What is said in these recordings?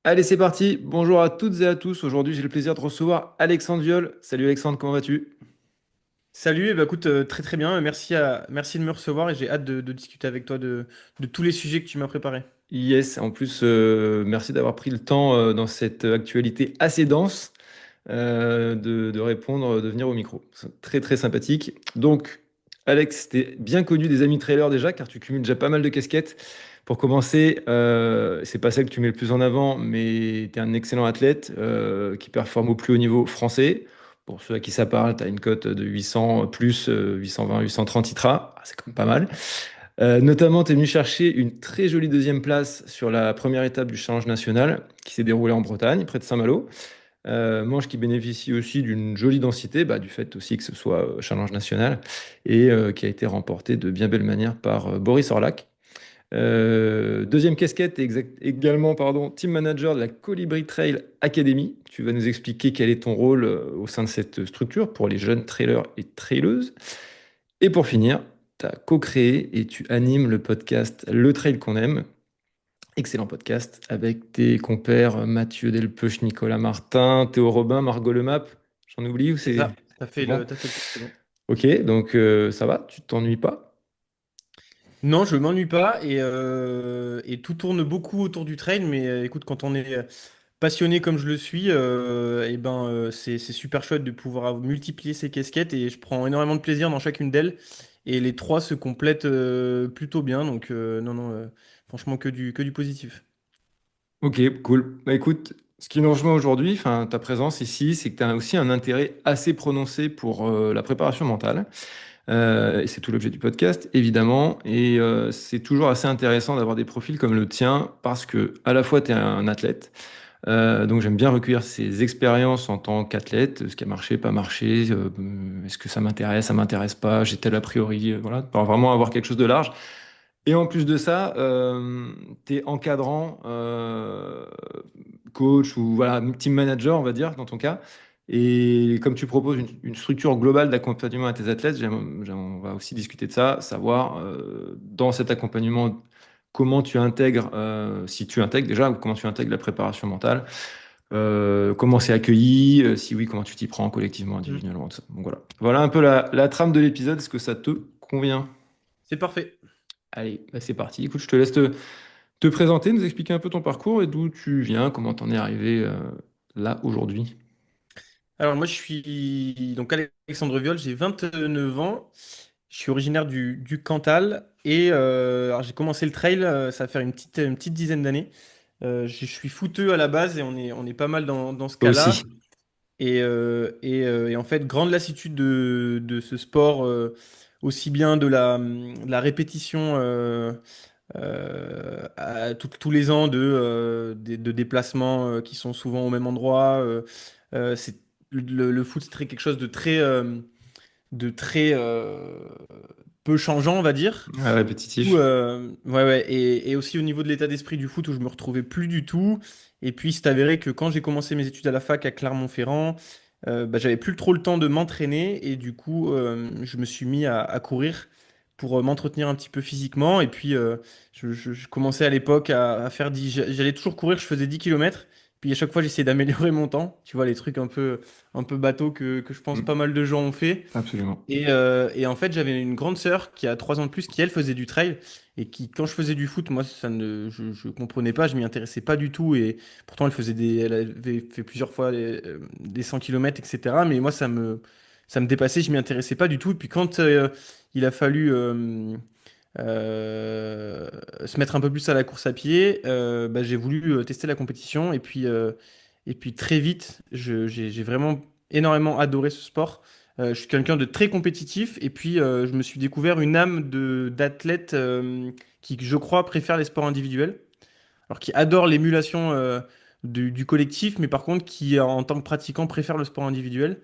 Allez, c'est parti. Bonjour à toutes et à tous. Aujourd'hui, j'ai le plaisir de recevoir Alexandre Viol. Salut Alexandre, comment vas-tu? Salut, écoute, très très bien. Merci de me recevoir et j'ai hâte de discuter avec toi de tous les sujets que tu m'as préparés. Yes, en plus, merci d'avoir pris le temps dans cette actualité assez dense de répondre, de venir au micro. C'est très très sympathique. Donc, Alex, t'es bien connu des amis trailers déjà, car tu cumules déjà pas mal de casquettes. Pour commencer, c'est pas celle que tu mets le plus en avant, mais tu es un excellent athlète qui performe au plus haut niveau français. Pour ceux à qui ça parle, tu as une cote de 800 plus 820, 830 ITRA. Ah, c'est quand même pas mal. Notamment, tu es venu chercher une très jolie deuxième place sur la première étape du Challenge national qui s'est déroulé en Bretagne, près de Saint-Malo. Manche qui bénéficie aussi d'une jolie densité, bah, du fait aussi que ce soit Challenge national, et qui a été remporté de bien belle manière par Boris Orlac. Deuxième casquette, également pardon, team manager de la Colibri Trail Academy. Tu vas nous expliquer quel est ton rôle au sein de cette structure pour les jeunes trailers et traileuses. Et pour finir, tu as co-créé et tu animes le podcast Le Trail qu'on aime. Excellent podcast avec tes compères Mathieu Delpeuch, Nicolas Martin, Théo Robin, Margot Lemap. J'en oublie ou C'est c'est ça, c'est bon? t'as fait le tour, c'est bon. Ok, donc ça va, tu t'ennuies pas? Non, je m'ennuie pas et tout tourne beaucoup autour du trail, mais écoute, quand on est passionné comme je le suis, c'est super chouette de pouvoir multiplier ces casquettes et je prends énormément de plaisir dans chacune d'elles et les trois se complètent plutôt bien, donc non, non, franchement que du positif. Ok, cool. Bah écoute, ce qui nous rejoint aujourd'hui, enfin ta présence ici, c'est que tu as aussi un intérêt assez prononcé pour la préparation mentale. Et c'est tout l'objet du podcast, évidemment. Et c'est toujours assez intéressant d'avoir des profils comme le tien, parce que à la fois tu es un athlète, donc j'aime bien recueillir ses expériences en tant qu'athlète, ce qui a marché, pas marché, est-ce que ça m'intéresse pas, j'ai tel a priori, voilà, pour vraiment avoir quelque chose de large. Et en plus de ça, tu es encadrant, coach ou voilà, team manager, on va dire, dans ton cas. Et comme tu proposes une structure globale d'accompagnement à tes athlètes, on va aussi discuter de ça, savoir dans cet accompagnement comment tu intègres, si tu intègres déjà, ou comment tu intègres la préparation mentale, comment c'est accueilli, si oui, comment tu t'y prends collectivement, Mm. individuellement, tout ça. Donc voilà. Voilà un peu la trame de l'épisode. Est-ce que ça te convient? C'est parfait. Allez, bah c'est parti. Écoute, je te laisse te présenter, nous expliquer un peu ton parcours et d'où tu viens, comment t'en es arrivé là aujourd'hui. Alors moi je suis donc Alexandre Viol, j'ai 29 ans, je suis originaire du Cantal et alors j'ai commencé le trail, ça va faire une petite dizaine d'années. Je suis footeux à la base et on est pas mal dans ce Toi cas-là. aussi. Et en fait, grande lassitude de ce sport, aussi bien de la répétition tous les ans de déplacements de qui sont souvent au même endroit. C'est le foot, c'est quelque chose de très peu changeant, on va dire. Ouais, répétitif. Ouais, ouais. Et aussi au niveau de l'état d'esprit du foot où je me retrouvais plus du tout. Et puis, c'est avéré que quand j'ai commencé mes études à la fac à Clermont-Ferrand, j'avais plus trop le temps de m'entraîner. Et du coup, je me suis mis à courir pour m'entretenir un petit peu physiquement. Et puis, je commençais à l'époque à faire j'allais toujours courir, je faisais 10 kilomètres. Puis à chaque fois, j'essayais d'améliorer mon temps. Tu vois, les trucs un peu bateaux que je pense pas Mm, mal de gens ont fait. absolument. Et en fait, j'avais une grande sœur qui a 3 ans de plus, qui elle faisait du trail et qui, quand je faisais du foot, moi, je comprenais pas, je m'y intéressais pas du tout. Et pourtant, elle avait fait plusieurs fois des 100 km, etc. Mais moi, ça me dépassait, je m'y intéressais pas du tout. Et puis quand il a fallu se mettre un peu plus à la course à pied, j'ai voulu tester la compétition. Et puis très vite, j'ai vraiment énormément adoré ce sport. Je suis quelqu'un de très compétitif et puis je me suis découvert une âme d'athlète qui, je crois, préfère les sports individuels. Alors qui adore l'émulation du collectif, mais par contre qui, en tant que pratiquant, préfère le sport individuel.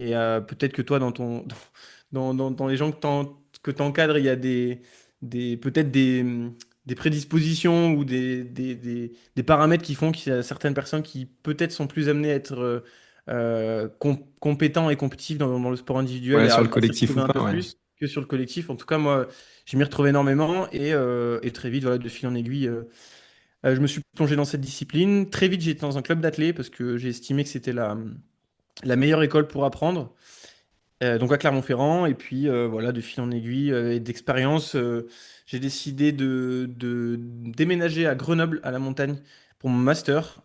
Et peut-être que toi, dans les gens que t'encadres, il y a peut-être des prédispositions ou des paramètres qui font qu'il y a certaines personnes qui peut-être sont plus amenées à être compétents et compétitifs dans le sport individuel Ouais, et sur le à s'y collectif ou retrouver un pas, peu ouais. plus que sur le collectif. En tout cas, moi, je m'y retrouvais énormément et très vite, voilà, de fil en aiguille, Je me suis plongé dans cette discipline. Très vite, j'ai été dans un club d'athlé parce que j'ai estimé que c'était la meilleure école pour apprendre. Donc à Clermont-Ferrand, et puis voilà, de fil en aiguille et d'expérience, j'ai décidé de déménager à Grenoble, à la montagne, pour mon master.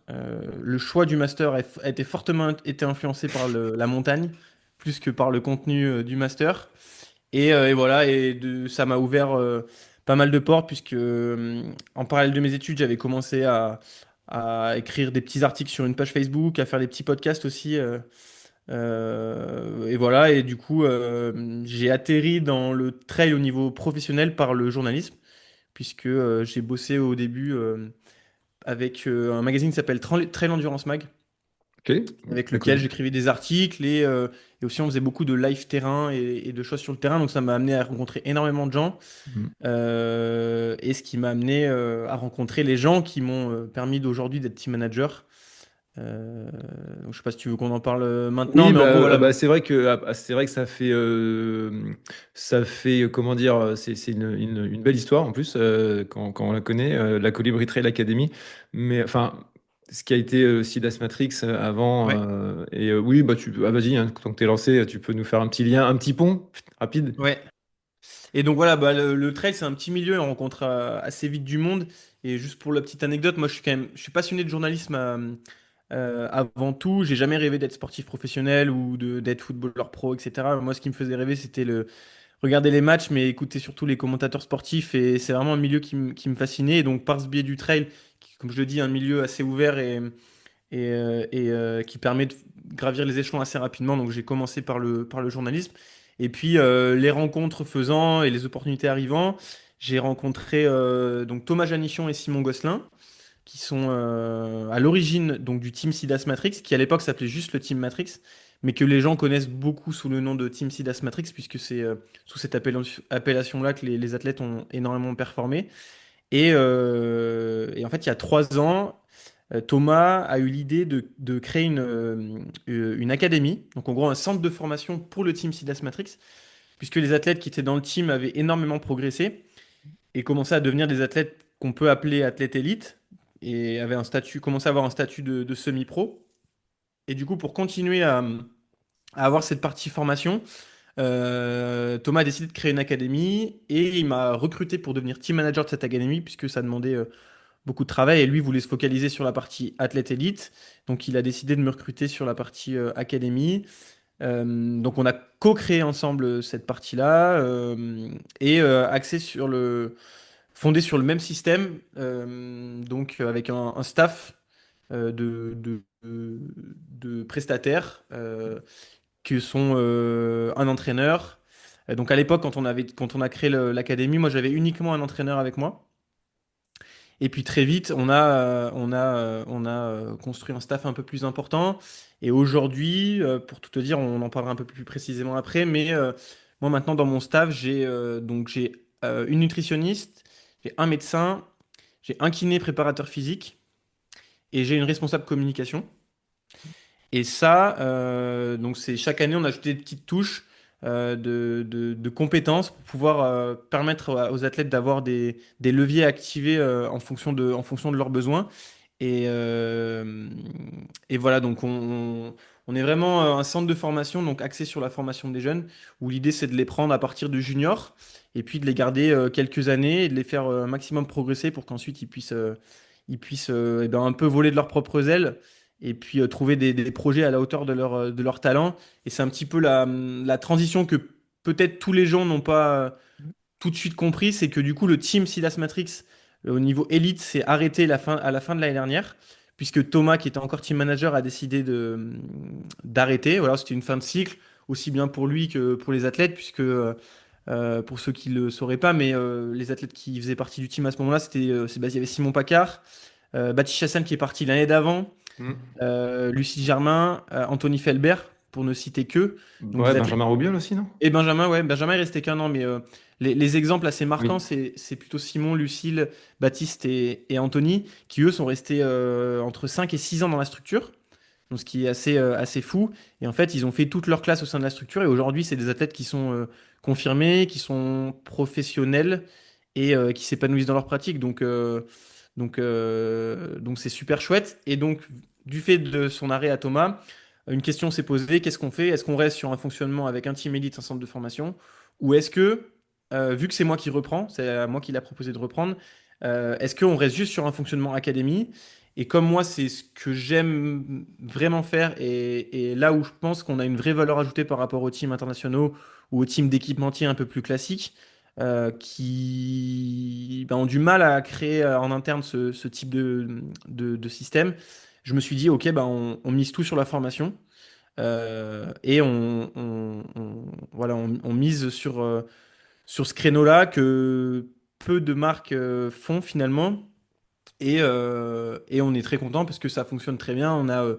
Le choix du master a été fortement été influencé par la montagne, plus que par le contenu du master. Et voilà, ça m'a ouvert pas mal de portes, puisque en parallèle de mes études, j'avais commencé à écrire des petits articles sur une page Facebook, à faire des petits podcasts aussi. Et voilà, et du coup, j'ai atterri dans le trail au niveau professionnel par le journalisme, puisque j'ai bossé au début avec un magazine qui s'appelle Trail Endurance Mag, Ok, avec la lequel connais. j'écrivais des articles et aussi on faisait beaucoup de live terrain et de choses sur le terrain, donc ça m'a amené à rencontrer énormément de gens, Mhm. et ce qui m'a amené à rencontrer les gens qui m'ont permis d'aujourd'hui d'être team manager. Donc je sais pas si tu veux qu'on en parle maintenant, Oui, mais en gros, voilà. c'est vrai que ça fait comment dire, c'est une belle histoire en plus quand on la connaît, la Colibri Trail Academy. Mais enfin, ce qui a été Sidas Matrix avant Ouais. oui, bah vas-y, hein, tant que t'es lancé, tu peux nous faire un petit lien, un petit pont rapide. Ouais. Et donc voilà, bah, le trail, c'est un petit milieu, on rencontre assez vite du monde. Et juste pour la petite anecdote, moi, je suis passionné de journalisme avant tout. J'ai jamais rêvé d'être sportif professionnel ou d'être footballeur pro, etc. Moi, ce qui me faisait rêver, c'était regarder les matchs, mais écouter surtout les commentateurs sportifs. Et c'est vraiment un milieu qui me fascinait. Et donc, par ce biais du trail, qui, comme je le dis, est un milieu assez ouvert et qui permet de gravir les échelons assez rapidement. Donc j'ai commencé par le journalisme. Et puis les rencontres faisant et les opportunités arrivant, j'ai rencontré donc Thomas Janichon et Simon Gosselin, qui sont à l'origine donc du Team Sidas Matrix, qui à l'époque s'appelait juste le Team Matrix, mais que les gens connaissent beaucoup sous le nom de Team Sidas Matrix, puisque c'est sous cette appellation-là que les athlètes ont énormément performé. Et en fait, il y a 3 ans, Thomas a eu l'idée de créer une académie, donc en gros un centre de formation pour le team Sidas Matrix, puisque les athlètes qui étaient dans le team avaient énormément progressé et commençaient à devenir des athlètes qu'on peut appeler athlètes élites et avaient commençaient à avoir un statut de semi-pro. Et du coup, pour continuer à avoir cette partie formation, Thomas a décidé de créer une académie et il m'a recruté pour devenir team manager de cette académie, puisque ça demandait beaucoup de travail et lui voulait se focaliser sur la partie athlète élite. Donc il a décidé de me recruter sur la partie académie. Donc on a co-créé ensemble cette partie-là et axé sur fondé sur le même système, donc avec un staff de prestataires que sont un entraîneur. Donc à l'époque, quand on a créé l'académie, moi j'avais uniquement un entraîneur avec moi. Et puis très vite, on a construit un staff un peu plus important. Et aujourd'hui, pour tout te dire, on en parlera un peu plus précisément après, mais moi maintenant dans mon staff, j'ai une nutritionniste, j'ai un médecin, j'ai un kiné préparateur physique et j'ai une responsable communication. Et ça, donc c'est chaque année, on a ajouté des petites touches de compétences pour pouvoir permettre aux athlètes d'avoir des leviers activés en fonction de leurs besoins. Et voilà, donc on est vraiment un centre de formation, donc axé sur la formation des jeunes, où l'idée c'est de les prendre à partir de juniors et puis de les garder quelques années et de les faire un maximum progresser pour qu'ensuite ils puissent eh ben, un peu voler de leurs propres ailes et puis trouver des projets à la hauteur de leur talent. Et c'est un petit peu la transition que peut-être tous les gens n'ont pas tout de suite compris, c'est que du coup le team Silas Matrix au niveau élite s'est arrêté à la fin de l'année dernière, puisque Thomas, qui était encore team manager, a décidé d'arrêter. Voilà, c'était une fin de cycle, aussi bien pour lui que pour les athlètes, puisque pour ceux qui ne le sauraient pas, mais les athlètes qui faisaient partie du team à ce moment-là, il y avait Simon Pacard, Baptiste Chassane qui est parti l'année d'avant, Mhm. Lucie Germain, Anthony Felbert, pour ne citer que. Donc Ouais, des athlètes. Benjamin Robiol aussi, non? Et Benjamin, ouais, Benjamin est resté qu'un an, mais les exemples assez marquants, Oui. c'est plutôt Simon, Lucille, Baptiste et Anthony, qui eux sont restés entre 5 et 6 ans dans la structure, donc ce qui est assez fou. Et en fait, ils ont fait toute leur classe au sein de la structure, et aujourd'hui, c'est des athlètes qui sont confirmés, qui sont professionnels et qui s'épanouissent dans leur pratique. Donc Donc c'est super chouette. Et donc, du fait de son arrêt à Thomas, une question s'est posée, qu'est-ce qu'on fait? Est-ce qu'on reste sur un fonctionnement avec un team élite, un centre de formation? Ou est-ce que, vu que c'est moi qui reprends, c'est à moi qui l'a proposé de reprendre, est-ce qu'on reste juste sur un fonctionnement académie? Et comme moi, c'est ce que j'aime vraiment faire et là où je pense qu'on a une vraie valeur ajoutée par rapport aux teams internationaux ou aux teams d'équipementiers un peu plus classiques, qui ben, ont du mal à créer en interne ce type de système, je me suis dit, OK, ben, on mise tout sur la formation et voilà, on mise sur ce créneau-là que peu de marques font finalement. Et on est très content parce que ça fonctionne très bien. On a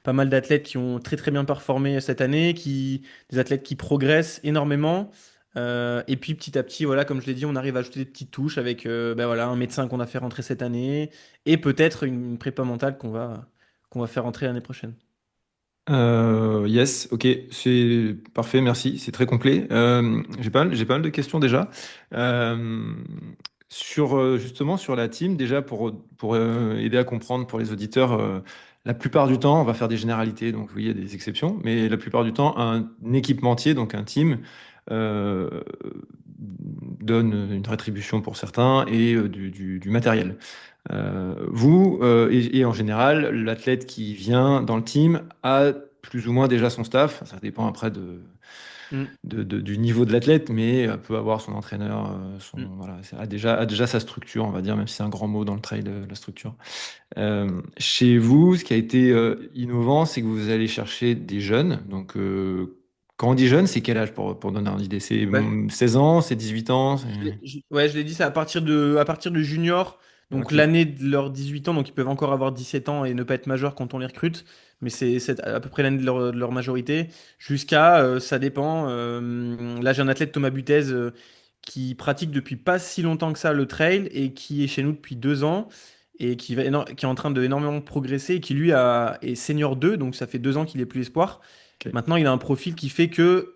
pas mal d'athlètes qui ont très très bien performé cette année, des athlètes qui progressent énormément. Et puis petit à petit, voilà, comme je l'ai dit, on arrive à ajouter des petites touches avec ben voilà, un médecin qu'on a fait rentrer cette année et peut-être une prépa mentale qu'on va faire rentrer l'année prochaine. Yes, ok, c'est parfait, merci, c'est très complet. J'ai pas mal de questions déjà. Euh, Justement sur la team, déjà pour aider à comprendre pour les auditeurs, la plupart du temps, on va faire des généralités, donc oui, il y a des exceptions, mais la plupart du temps, un équipementier, donc un team, euh, donne une rétribution pour certains et du matériel. Et en général, l'athlète qui vient dans le team a plus ou moins déjà son staff. Ça dépend après Mm, du niveau de l'athlète, mais peut avoir son entraîneur, mm. voilà, a déjà sa structure, on va dire, même si c'est un grand mot dans le trail, la structure. Chez vous, ce qui a été innovant, c'est que vous allez chercher des jeunes. Donc, quand on dit jeune, c'est quel âge pour donner une idée? C'est Ouais. 16 ans, c'est 18 ans? Ouais, je l'ai dit, c'est à partir de junior, donc Ok, l'année de leurs 18 ans, donc ils peuvent encore avoir 17 ans et ne pas être majeurs quand on les recrute, mais c'est à peu près l'année de leur majorité, jusqu'à, ça dépend, là j'ai un athlète Thomas Butez qui pratique depuis pas si longtemps que ça le trail et qui est chez nous depuis 2 ans et qui est en train de énormément progresser et qui lui est senior 2, donc ça fait 2 ans qu'il est plus espoir. ok, Maintenant, il a un profil qui fait que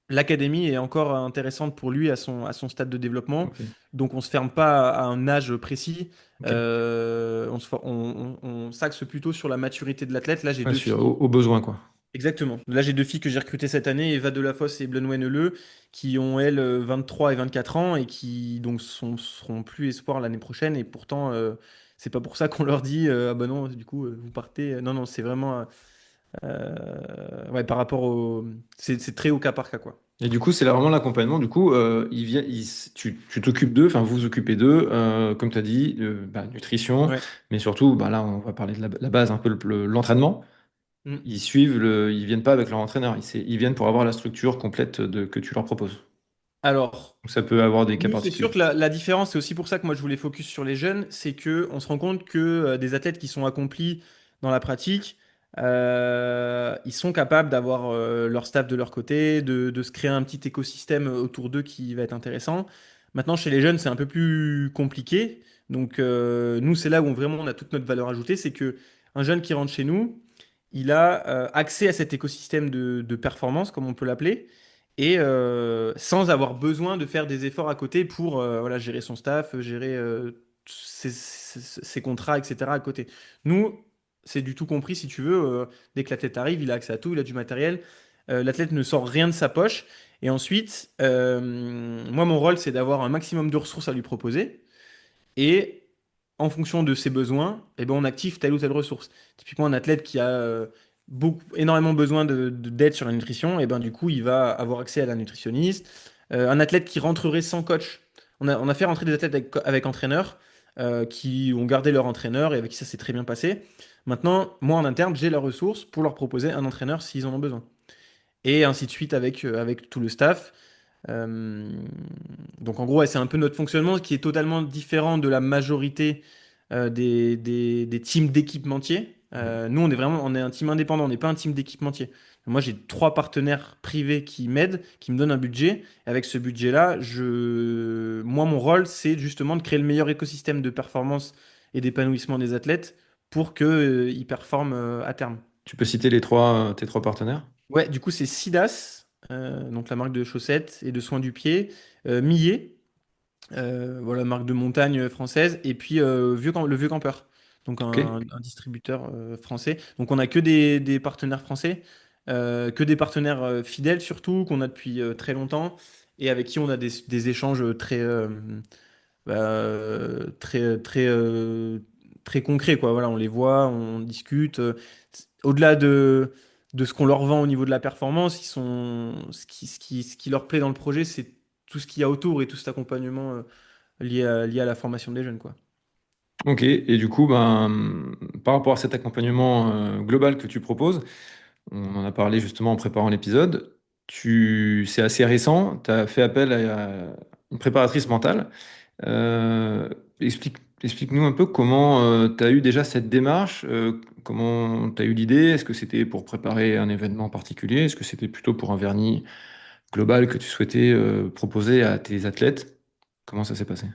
l'académie est encore intéressante pour lui à son stade de développement. ok, Donc on ne se ferme pas à un âge précis. ok. On s'axe plutôt sur la maturité de l'athlète. Là, j'ai Ouais, deux filles. au besoin, quoi. Exactement. Là, j'ai deux filles que j'ai recrutées cette année, Eva Delafosse et Blenwen Le, qui ont, elles, 23 et 24 ans et qui donc seront plus espoirs l'année prochaine. Et pourtant, c'est pas pour ça qu'on leur dit ah bah non, du coup, vous partez. Non, non, c'est vraiment ouais, par rapport au. C'est très au cas par cas, quoi. Et du coup, c'est là vraiment l'accompagnement. Du coup, tu t'occupes d'eux, enfin, vous vous occupez d'eux, comme tu as dit, nutrition, Ouais. mais surtout, bah, là, on va parler de la base, un peu l'entraînement. Mm. Ils viennent pas avec leur entraîneur, ils viennent pour avoir la structure complète que tu leur proposes. Alors, Donc, ça peut avoir des cas nous, c'est sûr particuliers. que la différence, c'est aussi pour ça que moi je voulais focus sur les jeunes, c'est que on se rend compte que des athlètes qui sont accomplis dans la pratique, ils sont capables d'avoir leur staff de leur côté, de se créer un petit écosystème autour d'eux qui va être intéressant. Maintenant, chez les jeunes, c'est un peu plus compliqué. Donc, nous, c'est là où vraiment on a toute notre valeur ajoutée, c'est que un jeune qui rentre chez nous, il a accès à cet écosystème de performance, comme on peut l'appeler, et sans avoir besoin de faire des efforts à côté pour voilà, gérer son staff, gérer ses contrats, etc. à côté. Nous, c'est du tout compris, si tu veux. Dès que l'athlète arrive, il a accès à tout, il a du matériel. L'athlète ne sort rien de sa poche. Et ensuite, moi, mon rôle, c'est d'avoir un maximum de ressources à lui proposer. Et en fonction de ses besoins, eh ben, on active telle ou telle ressource. Typiquement, un athlète qui a énormément besoin d'aide sur la nutrition, et ben, du coup, il va avoir accès à la nutritionniste. Un athlète qui rentrerait sans coach, on a fait rentrer des athlètes avec entraîneur qui ont gardé leur entraîneur et avec qui ça s'est très bien passé. Maintenant, moi en interne, j'ai la ressource pour leur proposer un entraîneur s'ils en ont besoin. Et ainsi de suite avec tout le staff. Euh, donc en gros, ouais, c'est un peu notre fonctionnement qui est totalement différent de la majorité des teams d'équipementiers. Nous, on est un team indépendant, on n'est pas un team d'équipementiers. Moi, j'ai 3 partenaires privés qui m'aident, qui me donnent un budget. Et avec ce budget-là, moi, mon rôle, c'est justement de créer le meilleur écosystème de performance et d'épanouissement des athlètes pour qu'ils performent à terme. Tu peux citer tes trois partenaires? Ouais, du coup, c'est Sidas, donc la marque de chaussettes et de soins du pied, Millet, Voilà, marque de montagne française, et puis le Vieux Campeur, donc Ok. un distributeur français. Donc on a que des partenaires français, que des partenaires fidèles surtout, qu'on a depuis très longtemps, et avec qui on a des échanges très concrets, quoi. Voilà, on les voit, on discute. Au-delà de ce qu'on leur vend au niveau de la performance, ce qui leur plaît dans le projet, c'est tout ce qu'il y a autour et tout cet accompagnement lié à la formation des jeunes, quoi. Ok, et du coup, par rapport à cet accompagnement global que tu proposes, on en a parlé justement en préparant l'épisode, c'est assez récent, tu as fait appel à une préparatrice mentale. Euh, explique-nous un peu comment tu as eu déjà cette démarche, comment tu as eu l'idée, est-ce que c'était pour préparer un événement particulier, est-ce que c'était plutôt pour un vernis global que tu souhaitais proposer à tes athlètes? Comment ça s'est passé?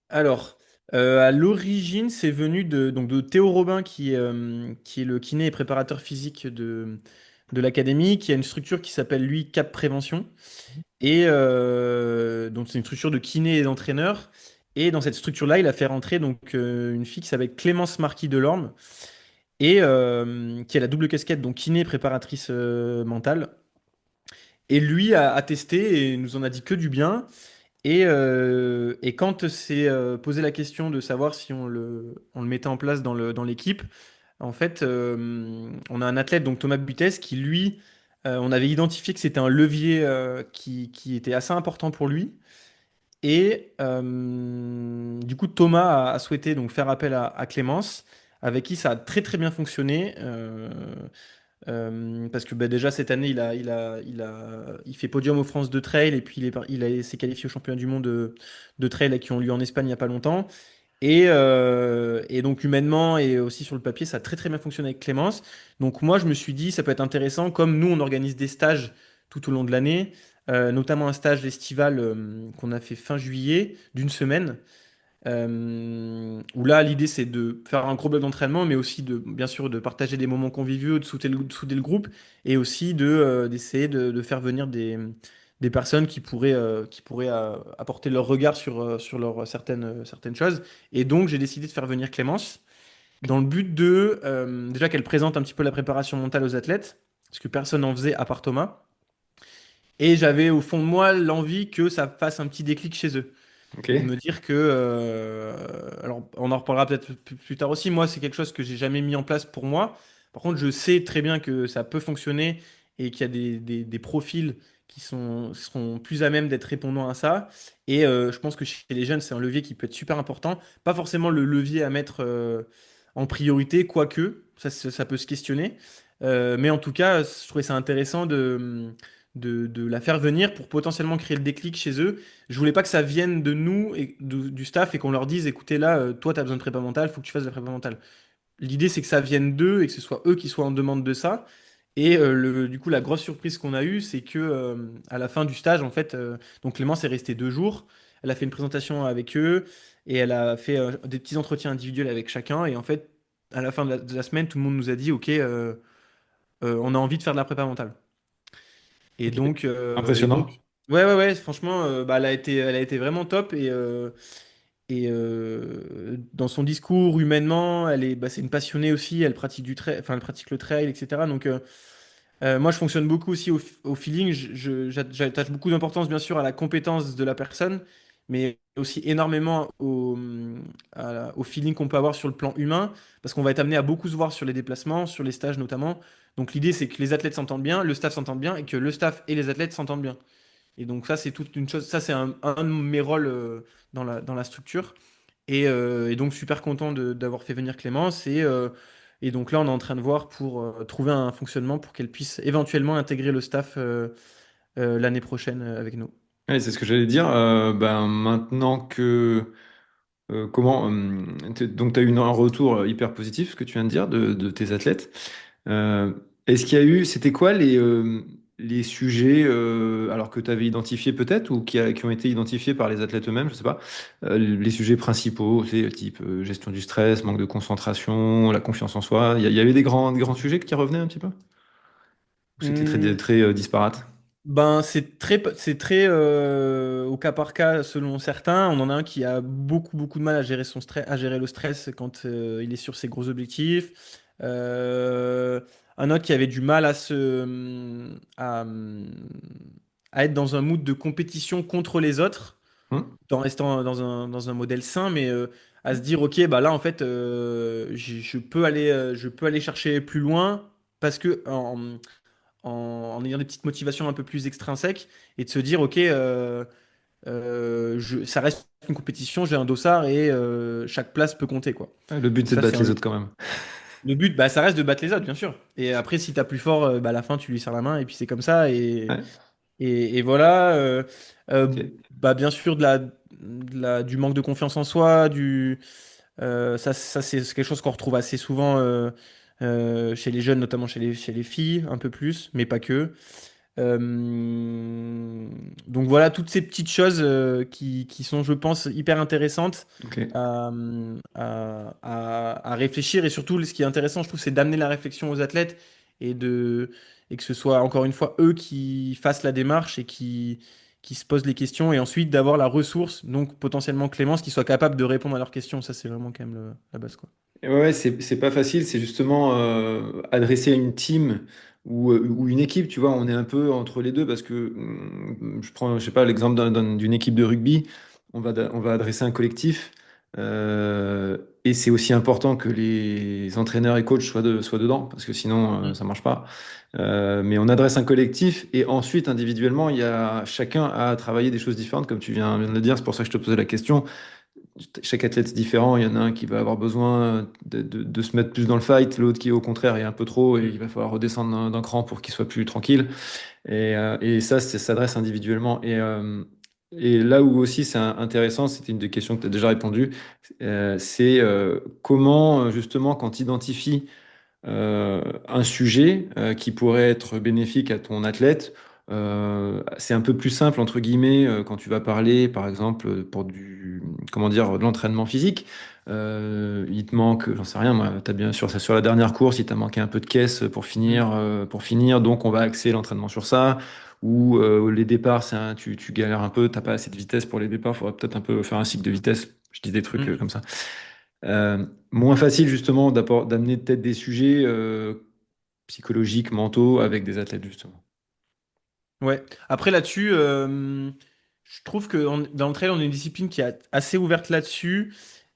Alors, à l'origine, c'est venu donc de Théo Robin, qui est le kiné et préparateur physique de l'académie, qui a une structure qui s'appelle, lui, Cap Prévention. Et donc, c'est une structure de kiné et d'entraîneur. Et dans cette structure-là, il a fait rentrer donc, une fille qui s'appelle Clémence Marquis Delorme, et qui a la double casquette, donc kiné et préparatrice mentale. Et lui a testé et nous en a dit que du bien. Et quand s'est posé la question de savoir si on le mettait en place dans l'équipe, en fait, on a un athlète, donc Thomas Butès, qui lui, on avait identifié que c'était un levier qui était assez important pour lui. Et du coup, Thomas a souhaité donc faire appel à Clémence, avec qui ça a très très bien fonctionné. Parce que bah, déjà cette année, il fait podium aux France de trail, et puis s'est qualifié au championnat du monde de trail là, qui ont lieu en Espagne il n'y a pas longtemps. Et donc humainement et aussi sur le papier, ça a très très bien fonctionné avec Clémence. Donc moi, je me suis dit, ça peut être intéressant, comme nous, on organise des stages tout au long de l'année, notamment un stage estival qu'on a fait fin juillet d'une semaine. Où là, l'idée, c'est de faire un gros bloc d'entraînement, mais aussi bien sûr, de partager des moments conviviaux, de souder le groupe, et aussi d'essayer de faire venir des personnes qui pourraient apporter leur regard sur certaines choses. Et donc, j'ai décidé de faire venir Clémence, dans le but déjà qu'elle présente un petit peu la préparation mentale aux athlètes, parce que personne n'en faisait à part Thomas. Et j'avais au fond de moi l'envie que ça fasse un petit déclic chez eux Ok. et de me dire que, alors on en reparlera peut-être plus tard aussi, moi c'est quelque chose que j'ai jamais mis en place pour moi. Par contre, je sais très bien que ça peut fonctionner et qu'il y a des profils seront plus à même d'être répondants à ça. Et je pense que chez les jeunes, c'est un levier qui peut être super important. Pas forcément le levier à mettre en priorité, quoique, ça peut se questionner. Mais en tout cas, je trouvais ça intéressant de la faire venir pour potentiellement créer le déclic chez eux. Je voulais pas que ça vienne de nous et du staff et qu'on leur dise, écoutez, là, toi, tu as besoin de prépa mentale, faut que tu fasses de la prépa mentale. L'idée, c'est que ça vienne d'eux et que ce soit eux qui soient en demande de ça. Et du coup, la grosse surprise qu'on a eue, c'est que à la fin du stage, en fait, donc Clémence est restée 2 jours. Elle a fait une présentation avec eux et elle a fait des petits entretiens individuels avec chacun. Et en fait, à la fin de la semaine, tout le monde nous a dit, OK, on a envie de faire de la prépa mentale. Et Ok. donc, Impressionnant. ouais, ouais, ouais, franchement, bah, elle a été vraiment top. Et dans son discours, humainement, c'est une passionnée aussi. Elle pratique du trail, enfin, elle pratique le trail, etc. Donc, moi, je fonctionne beaucoup aussi au feeling. J'attache beaucoup d'importance, bien sûr, à la compétence de la personne, mais aussi énormément au feeling qu'on peut avoir sur le plan humain, parce qu'on va être amené à beaucoup se voir sur les déplacements, sur les stages notamment. Donc, l'idée, c'est que les athlètes s'entendent bien, le staff s'entende bien, et que le staff et les athlètes s'entendent bien. Et donc, ça, c'est toute une chose. Ça, c'est un de mes rôles dans la structure. Et donc, super content d'avoir fait venir Clémence. Et donc là, on est en train de voir pour trouver un fonctionnement pour qu'elle puisse éventuellement intégrer le staff l'année prochaine avec nous. Ouais, c'est ce que j'allais dire. Maintenant que comment donc tu as eu un retour hyper positif, ce que tu viens de dire, de tes athlètes. Euh, est-ce qu'il y a eu, c'était quoi les sujets alors que tu avais identifié peut-être ou qui ont été identifiés par les athlètes eux-mêmes, je sais pas, les sujets principaux, c'est type gestion du stress, manque de concentration, la confiance en soi. Il y avait des grands sujets qui revenaient un petit peu? Ou c'était très Hum, très disparate? Ben, c'est très au cas par cas selon certains. On en a un qui a beaucoup de mal à gérer son stress, à gérer le stress quand il est sur ses gros objectifs. Euh, un autre qui avait du mal à être dans un mood de compétition contre les autres, Hum. en restant dans un modèle sain, mais à se dire, ok, bah là, en fait, je peux aller chercher plus loin parce que en ayant des petites motivations un peu plus extrinsèques et de se dire, ok, ça reste une compétition, j'ai un dossard et chaque place peut compter, quoi. Ouais, le but, Donc c'est de ça, c'est battre les autres quand même. le but, bah, ça reste de battre les autres, bien sûr. Et après, si t'as plus fort, bah, à la fin, tu lui serres la main et puis c'est comme ça. Ouais, Et voilà. ok. Bah, bien sûr, du manque de confiance en soi, ça c'est quelque chose qu'on retrouve assez souvent chez les jeunes, notamment chez les filles, un peu plus, mais pas que. Donc voilà, toutes ces petites choses qui sont, je pense, hyper intéressantes Ok. à réfléchir. Et surtout, ce qui est intéressant, je trouve, c'est d'amener la réflexion aux athlètes et que ce soit encore une fois eux qui fassent la démarche et qui se posent les questions et ensuite d'avoir la ressource, donc potentiellement Clémence, qui soit capable de répondre à leurs questions. Ça, c'est vraiment quand même la base, quoi. Et ouais, c'est pas facile, c'est justement adresser à une team ou une équipe, tu vois, on est un peu entre les deux parce que je prends, je sais pas, l'exemple d'une équipe de rugby, on va adresser un collectif et c'est aussi important que les entraîneurs et coachs soient dedans parce que sinon Mm. ça marche pas. Mais on adresse un collectif et ensuite individuellement, il y a chacun à travailler des choses différentes, comme tu viens de le dire, c'est pour ça que je te posais la question. Chaque athlète est différent. Il y en a un qui va avoir besoin de se mettre plus dans le fight, l'autre qui, au contraire, est un peu trop et il Mm. va falloir redescendre d'un cran pour qu'il soit plus tranquille. Et ça, ça s'adresse individuellement. Et là où aussi c'est intéressant, c'était une des questions que tu as déjà répondu, c'est comment, justement, quand tu identifies un sujet qui pourrait être bénéfique à ton athlète. C'est un peu plus simple, entre guillemets, quand tu vas parler, par exemple, pour comment dire, de l'entraînement physique. Il te manque, j'en sais rien, moi, t'as bien sûr, sur la dernière course, il t'a manqué un peu de caisse Mm. pour finir, donc on va axer l'entraînement sur ça. Ou les départs, tu galères un peu, t'as pas assez de vitesse pour les départs, il faudrait peut-être un peu faire un cycle de vitesse. Je dis des trucs Mm. comme ça. Moins facile justement d'amener peut-être des sujets psychologiques, mentaux avec des athlètes justement. Ouais. Après là-dessus, je trouve que dans le trail, on est une discipline qui est assez ouverte là-dessus.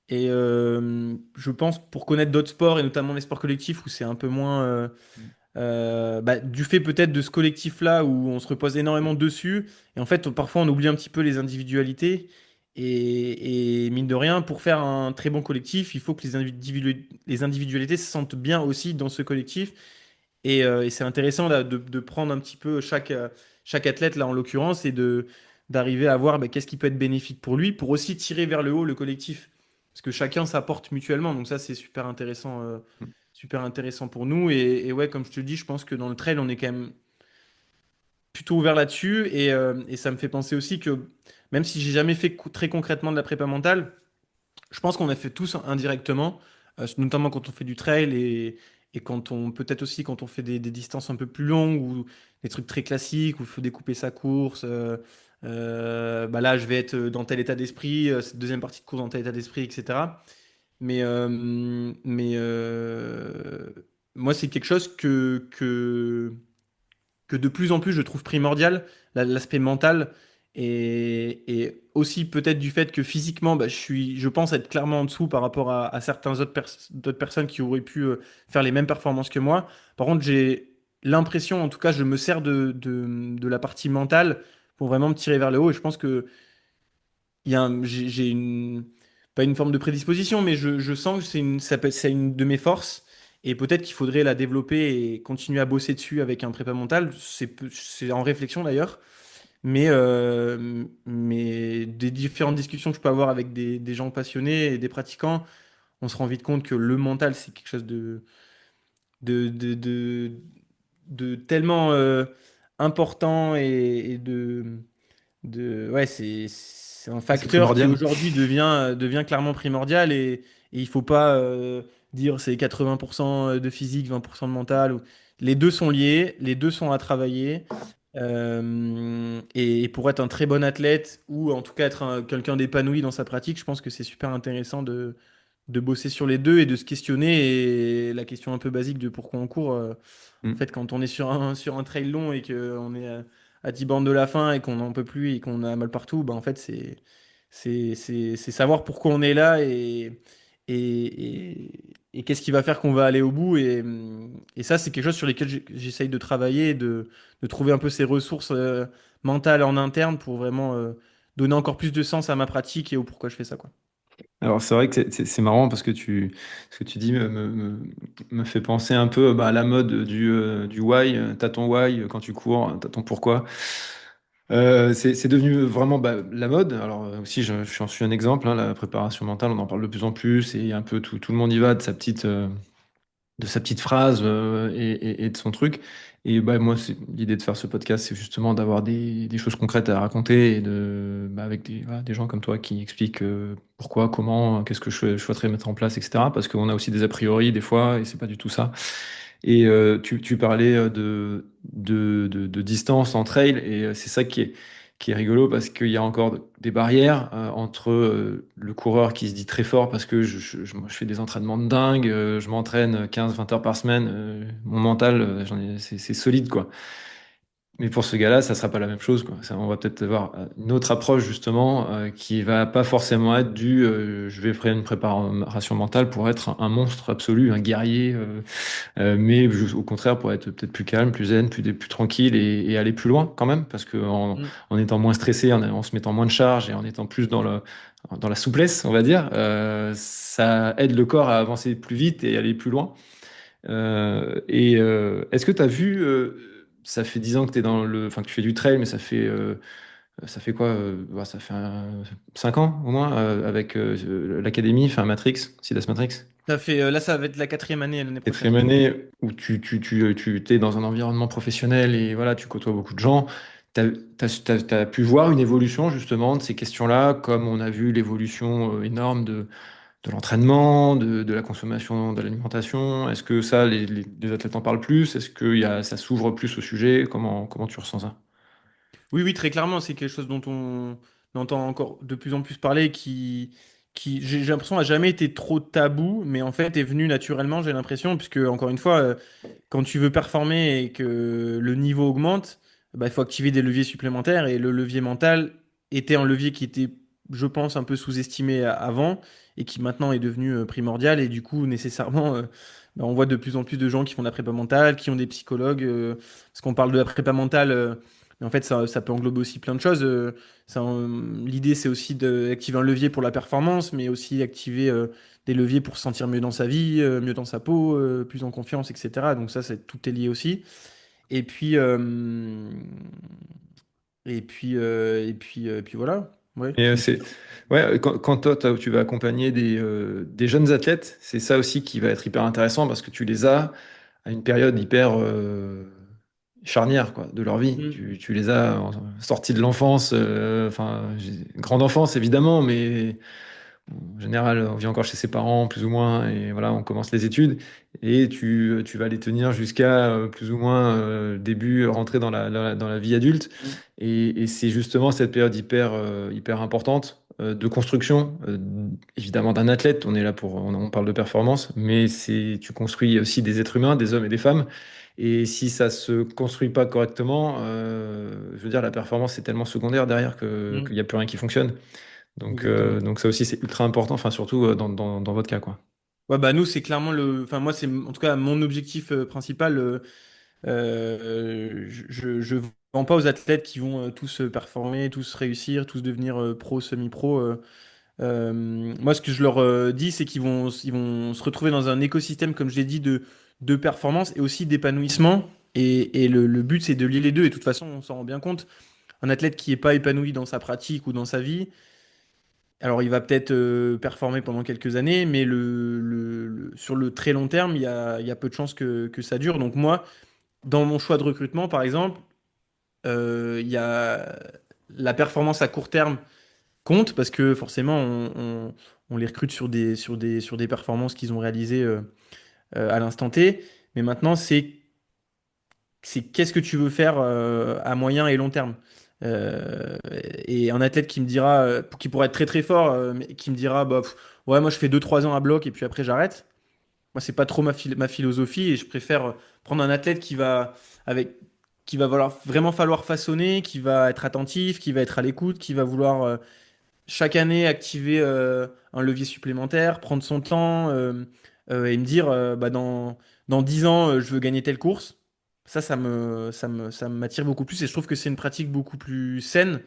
Et je pense pour connaître d'autres sports, et notamment les sports collectifs, où c'est un peu moins... bah, du fait peut-être de ce collectif-là, où on se repose énormément dessus. Et en fait, parfois, on oublie un petit peu les individualités. Et mine de rien, pour faire un très bon collectif, il faut que les individualités se sentent bien aussi dans ce collectif. Et c'est intéressant là, de prendre un petit peu chaque athlète, là en l'occurrence, et d'arriver à voir bah, qu'est-ce qui peut être bénéfique pour lui, pour aussi tirer vers le haut le collectif. Parce que chacun s'apporte mutuellement, donc ça c'est super intéressant pour nous. Et ouais, comme je te dis, je pense que dans le trail, on est quand même plutôt ouvert là-dessus. Et ça me fait penser aussi que même si j'ai jamais fait très concrètement de la prépa mentale, je pense qu'on a fait tous indirectement, notamment quand on fait du trail et quand on peut-être aussi quand on fait des distances un peu plus longues ou des trucs très classiques où il faut découper sa course. Bah là, je vais être dans tel état d'esprit, cette deuxième partie de course dans tel état d'esprit, etc. Mais moi, c'est quelque chose que de plus en plus je trouve primordial, l'aspect mental, et aussi peut-être du fait que physiquement, bah, je pense être clairement en dessous par rapport à certains d'autres personnes qui auraient pu faire les mêmes performances que moi. Par contre, j'ai l'impression, en tout cas, je me sers de la partie mentale pour vraiment me tirer vers le haut, et je pense que j'ai pas une forme de prédisposition, mais je sens que c'est une de mes forces. Et peut-être qu'il faudrait la développer et continuer à bosser dessus avec un prépa mental. C'est en réflexion d'ailleurs. Mais des différentes discussions que je peux avoir avec des gens passionnés et des pratiquants, on se rend vite compte que le mental, c'est quelque chose de, de, de, de tellement important ouais, c'est un Ah, c'est facteur qui primordial. aujourd'hui devient clairement primordial et il faut pas dire c'est 80% de physique, 20% de mental. Les deux sont liés, les deux sont à travailler. Et pour être un très bon athlète ou en tout cas être quelqu'un d'épanoui dans sa pratique, je pense que c'est super intéressant de bosser sur les deux et de se questionner. Et la question un peu basique de pourquoi on court, en Mm. fait, quand on est sur un trail long et qu'on est à 10 bornes de la fin et qu'on n'en peut plus et qu'on a mal partout, bah, en fait, c'est savoir pourquoi on est là et qu'est-ce qui va faire qu'on va aller au bout. Et ça, c'est quelque chose sur lesquels j'essaye de travailler, de trouver un peu ces ressources mentales en interne pour vraiment donner encore plus de sens à ma pratique et au pourquoi je fais ça, quoi. Alors c'est vrai que c'est marrant parce que ce que tu dis me fait penser un peu bah, à la mode du why. T'as ton why quand tu cours, t'as ton pourquoi. C'est devenu vraiment bah, la mode. Alors aussi, je suis un exemple. Hein, la préparation mentale, on en parle de plus en plus et un peu tout le monde y va de sa petite phrase et de son truc. Et bah, moi, l'idée de faire ce podcast, c'est justement d'avoir des choses concrètes à raconter et bah, avec voilà, des gens comme toi qui expliquent pourquoi, comment, qu'est-ce que je souhaiterais mettre en place, etc. Parce qu'on a aussi des a priori des fois et c'est pas du tout ça. Et tu parlais de distance en trail, et c'est ça qui est rigolo parce qu'il y a encore des barrières entre le coureur qui se dit très fort parce que moi, je fais des entraînements de dingue, je m'entraîne 15-20 heures par semaine, mon mental, c'est solide, quoi. Mais pour ce gars-là, ça sera pas la même chose, quoi. On va peut-être avoir une autre approche justement qui va pas forcément être je vais faire une préparation mentale pour être un monstre absolu, un guerrier. Mais au contraire, pour être peut-être plus calme, plus zen, plus tranquille et aller plus loin quand même, parce que Mm. en étant moins stressé, en se mettant moins de charge et en étant plus dans la souplesse, on va dire, ça aide le corps à avancer plus vite et aller plus loin. Est-ce que tu as vu, ça fait 10 ans que enfin, que tu fais du trail, mais ça fait quoi? Bah, ça fait 5 ans au moins avec l'académie, enfin Matrix, Sidas Matrix. Là, ça va être la quatrième année l'année Quatrième prochaine. année où tu t'es dans un environnement professionnel et voilà, tu côtoies beaucoup de gens, t'as pu voir une évolution justement de ces questions-là, comme on a vu l'évolution énorme de l'entraînement, de la consommation, de l'alimentation. Est-ce que ça, les athlètes en parlent plus? Est-ce que ça s'ouvre plus au sujet? Comment tu ressens ça? Oui, oui, très clairement, c'est quelque chose dont on entend encore de plus en plus parler, qui j'ai l'impression, a jamais été trop tabou, mais en fait est venu naturellement, j'ai l'impression, puisque encore une fois, quand tu veux performer et que le niveau augmente, bah, il faut activer des leviers supplémentaires, et le levier mental était un levier qui était, je pense, un peu sous-estimé avant, et qui maintenant est devenu primordial, et du coup, nécessairement, bah, on voit de plus en plus de gens qui font de la prépa mentale, qui ont des psychologues, parce qu'on parle de la prépa mentale. Mais en fait, ça peut englober aussi plein de choses. L'idée, c'est aussi d'activer un levier pour la performance, mais aussi activer des leviers pour se sentir mieux dans sa vie, mieux dans sa peau, plus en confiance, etc. Donc ça, tout est lié aussi. Et puis, et puis voilà. Ouais, Et c'est. ouais, quand toi, tu vas accompagner des jeunes athlètes, c'est ça aussi qui va être hyper intéressant parce que tu les as à une période hyper charnière quoi, de leur vie. Mm. Tu les as sortis de l'enfance, enfin, grande enfance évidemment, mais en général, on vit encore chez ses parents, plus ou moins, et voilà, on commence les études, et tu vas les tenir jusqu'à plus ou moins début, rentrer dans la vie adulte. Mm. Et c'est justement cette période hyper importante de construction, évidemment d'un athlète. On est là on parle de performance, mais tu construis aussi des êtres humains, des hommes et des femmes. Et si ça se construit pas correctement, je veux dire, la performance c'est tellement secondaire derrière qu'il Mm. n'y a plus rien qui fonctionne. Exactement. Donc ça aussi, c'est ultra important, enfin, surtout dans votre cas, quoi. Ouais, bah nous, c'est clairement Enfin, moi, c'est en tout cas mon objectif principal. Je vends pas aux athlètes qui vont tous performer, tous réussir, tous devenir pro, semi-pro. Moi, ce que je leur dis, c'est qu'ils vont se retrouver dans un écosystème, comme je l'ai dit, de performance et aussi d'épanouissement. Et le but, c'est de lier les deux. Et de toute façon, on s'en rend bien compte. Un athlète qui n'est pas épanoui dans sa pratique ou dans sa vie, alors il va peut-être performer pendant quelques années, mais sur le très long terme, il y a peu de chances que ça dure. Donc moi, dans mon choix de recrutement, par exemple, il y a la performance à court terme compte parce que forcément, on les recrute sur des performances qu'ils ont réalisées à l'instant T. Mais maintenant, c'est c'est qu'est-ce que tu veux faire à moyen et long terme. Euh, et un athlète qui me dira, qui pourrait être très très fort, mais qui me dira, bah, ouais, moi je fais 2 3 ans à bloc et puis après j'arrête. Moi, c'est pas trop ma philosophie et je préfère prendre un athlète avec, qui va vraiment falloir façonner, qui va être attentif, qui va être à l'écoute, qui va vouloir chaque année activer un levier supplémentaire, prendre son temps et me dire bah, dans 10 ans, je veux gagner telle course. Ça m'attire beaucoup plus et je trouve que c'est une pratique beaucoup plus saine.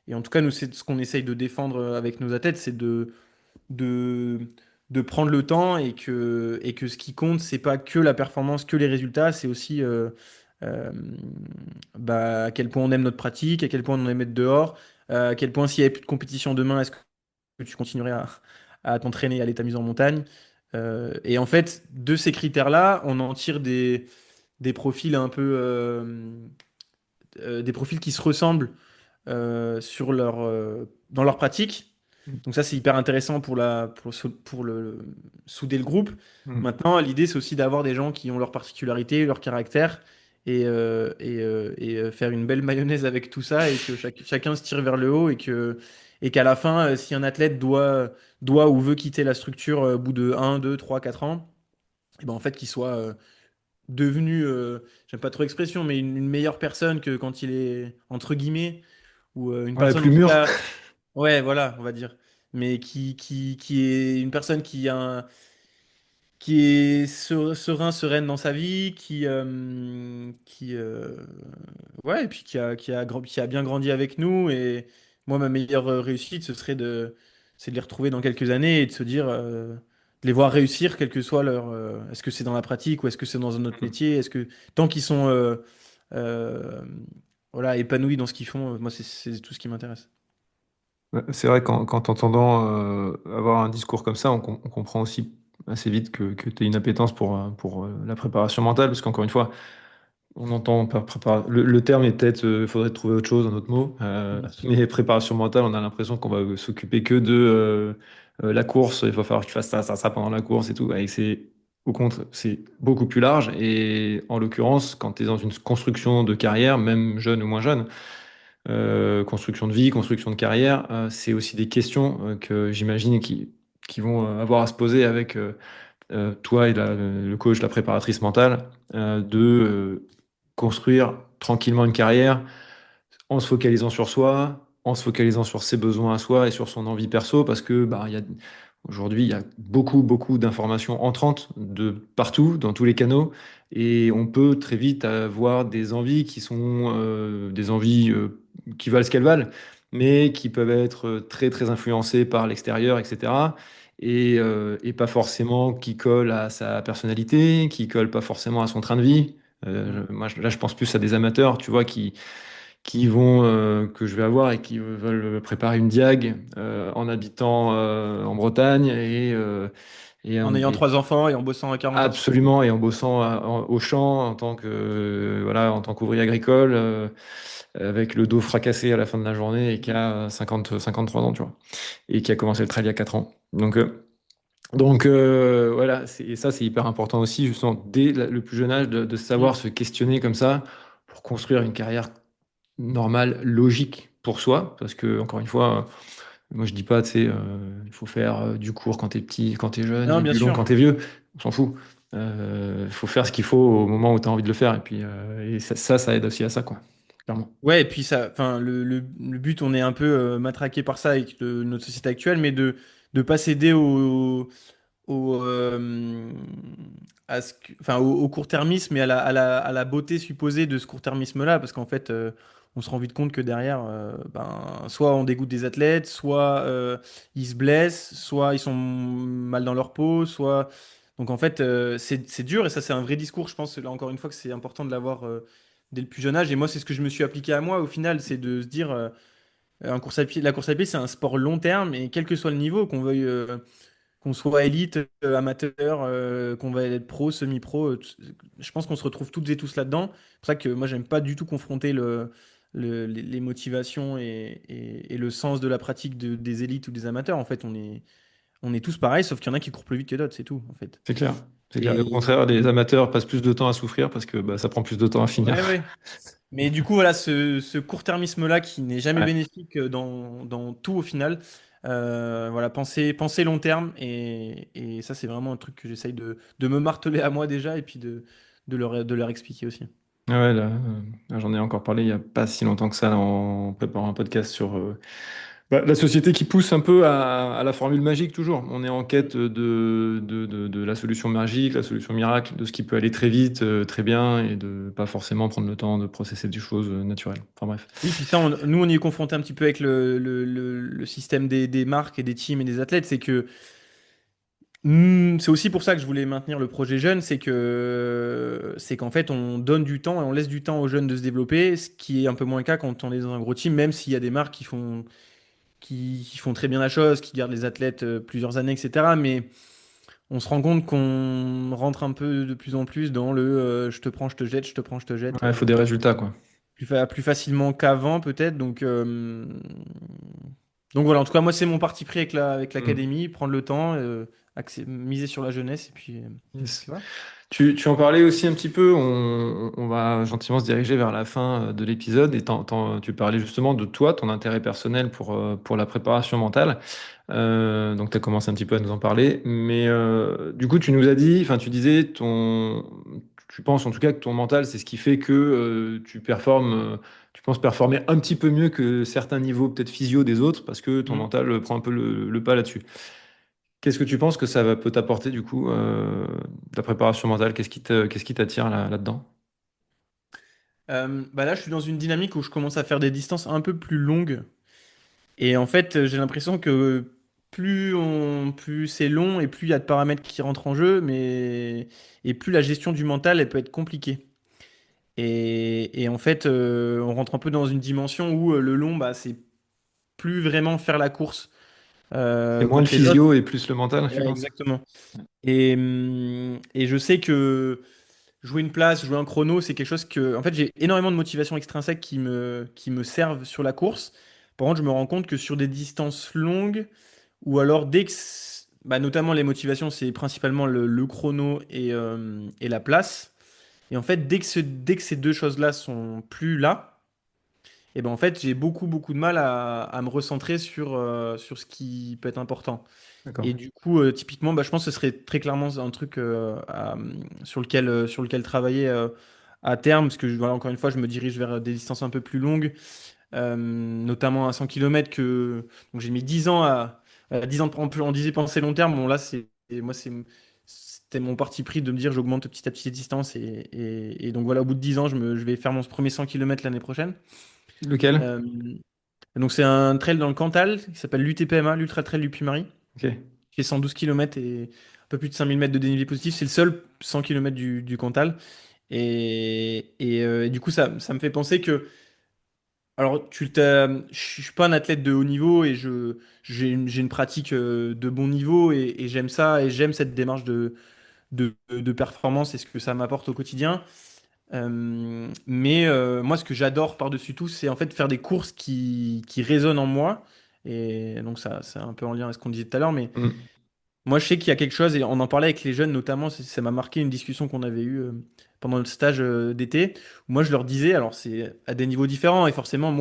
Et en tout cas, nous, c'est ce qu'on essaye de défendre avec nos athlètes, c'est de, de prendre le temps et que ce qui compte, c'est pas que la performance, que les résultats, c'est aussi euh, bah, à quel point on aime notre pratique, à quel point on aime être dehors, à quel point s'il n'y avait plus de compétition demain, est-ce que tu continuerais à t'entraîner, à aller t'amuser en montagne? Et en fait, de ces critères-là, on en tire des profils un peu, des profils qui se ressemblent dans leur pratique. Donc ça, c'est hyper intéressant pour souder le groupe. Mm. Maintenant, l'idée, c'est aussi d'avoir des gens qui ont leurs particularités, leur caractère, et faire une belle mayonnaise avec tout ça, et que chacun se tire vers le haut, et qu'à la fin, si un athlète doit ou veut quitter la structure au bout de 1 2 3 4 ans, et ben en fait, qu'il soit devenu, j'aime pas trop l'expression, mais une meilleure personne que quand il est, entre guillemets, ou une Ouais, personne plus en tout mûr. cas, ouais, voilà, on va dire, mais qui est une personne qui est sereine dans sa vie, ouais, et puis qui a bien grandi avec nous. Et moi, ma meilleure réussite, c'est de les retrouver dans quelques années et de se dire, de les voir réussir, quel que soit est-ce que c'est dans la pratique ou est-ce que c'est dans un autre métier, tant qu'ils sont, euh, voilà, épanouis dans ce qu'ils font, moi, c'est tout ce qui m'intéresse. Ouais, c'est vrai qu'en t'entendant avoir un discours comme ça, on comprend aussi assez vite que tu as une appétence pour la préparation mentale, parce qu'encore une fois, on entend le terme est peut-être, il faudrait trouver autre chose, un autre mot, mais préparation mentale, on a l'impression qu'on va s'occuper que de la course, il va falloir que tu fasses ça, ça, ça pendant la course et tout, et au contre, c'est beaucoup plus large, et en l'occurrence, quand tu es dans une construction de carrière, même jeune ou moins jeune, construction de vie, construction de carrière, c'est aussi des questions que j'imagine qui vont avoir à se poser avec toi et le coach, la préparatrice mentale, de construire tranquillement une carrière en se focalisant sur soi, en se focalisant sur ses besoins à soi et sur son envie perso, parce que bah, aujourd'hui, il y a beaucoup d'informations entrantes de partout, dans tous les canaux, et on peut très vite avoir des envies qui sont des envies qui valent ce qu'elles valent, mais qui peuvent être très influencées par l'extérieur, etc. Et pas forcément qui collent à sa personnalité, qui collent pas forcément à son train de vie. Moi, là, je pense plus à des amateurs, tu vois, qui vont que je vais avoir et qui veulent préparer une diag en habitant en Bretagne En ayant et 3 enfants et en bossant à 40 heures semaine. absolument et en bossant au champ en tant que voilà en tant qu'ouvrier agricole avec le dos fracassé à la fin de la journée et qui a 53 ans, tu vois, et qui a commencé le trail il y a 4 ans. Donc voilà, et ça c'est hyper important aussi, justement, dès le plus jeune âge, de savoir Mm. se questionner comme ça pour construire une carrière normale, logique pour soi. Parce que, encore une fois, moi je dis pas, tu sais, il faut faire du court quand t'es petit, quand t'es jeune, Non, et bien du long sûr. quand t'es vieux. On s'en fout. Il faut faire ce qu'il faut au moment où tu as envie de le faire. Et puis, ça aide aussi à ça, quoi. Clairement. Ouais, et puis ça, enfin, le but, on est un peu matraqué par ça avec notre société actuelle, mais de pas céder au, au court-termisme et à la beauté supposée de ce court-termisme-là, parce qu'en fait, on se rend vite compte que derrière, ben, soit on dégoûte des athlètes, soit ils se blessent, soit ils sont mal dans leur peau, soit... Donc en fait, c'est dur, et ça, c'est un vrai discours, je pense, là encore une fois, que c'est important de l'avoir dès le plus jeune âge. Et moi, c'est ce que je me suis appliqué à moi, au final, c'est de se dire, la course à pied, c'est un sport long terme, et quel que soit le niveau, qu'on veuille... qu'on soit élite, amateur, qu'on va être pro, semi-pro, je pense qu'on se retrouve toutes et tous là-dedans. C'est pour ça que moi, j'aime pas du tout confronter les motivations et le sens de la pratique des élites ou des amateurs. En fait, on est tous pareils, sauf qu'il y en a qui courent plus vite que d'autres, c'est tout, en fait. C'est clair. C'est clair. Et au Et contraire, les amateurs passent plus de temps à souffrir parce que bah, ça prend plus de temps à ouais, finir. ouais. Mais du coup, voilà, ce court-termisme-là qui n'est jamais Ouais. bénéfique dans tout au final, voilà, penser long terme. Et ça, c'est vraiment un truc que j'essaye de me marteler à moi déjà et puis de leur expliquer aussi. Ah ouais, là, j'en ai encore parlé il n'y a pas si longtemps que ça là, en préparant un podcast sur la société qui pousse un peu à la formule magique toujours. On est en quête de la solution magique, la solution miracle, de ce qui peut aller très vite, très bien, et de pas forcément prendre le temps de processer des choses naturelles. Enfin bref. Oui, puis ça, nous, on y est confronté un petit peu avec le système des marques et des teams et des athlètes. C'est que c'est aussi pour ça que je voulais maintenir le projet jeune, c'est qu'en fait on donne du temps et on laisse du temps aux jeunes de se développer, ce qui est un peu moins le cas quand on est dans un gros team, même s'il y a des marques qui font très bien la chose, qui gardent les athlètes plusieurs années, etc. Mais on se rend compte qu'on rentre un peu de plus en plus dans le je te prends, je te jette, je te prends, je te jette, Ouais, il faut des résultats, quoi. plus facilement qu'avant peut-être. Donc voilà, en tout cas moi c'est mon parti pris avec Hmm. l'académie, prendre le temps, miser sur la jeunesse et puis Yes. voilà. Tu en parlais aussi un petit peu, on va gentiment se diriger vers la fin de l'épisode et tu parlais justement de toi, ton intérêt personnel pour la préparation mentale. Donc tu as commencé un petit peu à nous en parler, mais du coup tu nous as dit, enfin tu disais, tu penses en tout cas que ton mental c'est ce qui fait que tu performes, tu penses performer un petit peu mieux que certains niveaux peut-être physio des autres parce que ton Mm. mental prend un peu le pas là-dessus. Qu'est-ce que tu penses que peut t'apporter du coup, ta préparation mentale? Qu'est-ce qui t'attire là-dedans? Bah là je suis dans une dynamique où je commence à faire des distances un peu plus longues et en fait j'ai l'impression que plus c'est long et plus il y a de paramètres qui rentrent en jeu, mais et plus la gestion du mental elle peut être compliquée. Et en fait, on rentre un peu dans une dimension où le long, bah, c'est plus vraiment faire la course C'est moins le contre les autres. physio et plus le mental, tu Ouais, penses? exactement. Et je sais que jouer une place, jouer un chrono, c'est quelque chose que, en fait, j'ai énormément de motivation extrinsèque qui me servent sur la course. Par contre, je me rends compte que sur des distances longues, ou alors bah, notamment les motivations, c'est principalement le chrono et la place. Et en fait, dès que ces deux choses-là sont plus là, et ben en fait, j'ai beaucoup, beaucoup de mal à me recentrer sur ce qui peut être important. Et D'accord. du coup, typiquement, bah, je pense que ce serait très clairement un truc sur lequel travailler à terme, parce que voilà, encore une fois, je me dirige vers des distances un peu plus longues, notamment à 100 km donc j'ai mis 10 ans à 10 ans on disait penser long terme. Bon, là, c'était mon parti pris de me dire j'augmente petit à petit les distances. Et donc voilà, au bout de 10 ans, je vais faire mon premier 100 km l'année prochaine. Lequel? Euh, donc c'est un trail dans le Cantal qui s'appelle l'UTPMA, l'Ultra Trail du Puy-Marie, Ok. qui est 112 km et un peu plus de 5000 mètres de dénivelé positif. C'est le seul 100 km du Cantal. Et du coup, ça me fait penser que alors, je suis pas un athlète de haut niveau et j'ai une pratique de bon niveau et j'aime ça et j'aime cette démarche de performance et ce que ça m'apporte au quotidien. Mais moi, ce que j'adore par-dessus tout, c'est en fait faire des courses qui résonnent en moi. Et donc, ça, c'est un peu en lien avec ce qu'on disait tout à l'heure, mais Hmm. moi, je sais qu'il y a quelque chose, et on en parlait avec les jeunes notamment, ça m'a marqué une discussion qu'on avait eue pendant le stage d'été, où moi je leur disais, alors c'est à des niveaux différents, et forcément,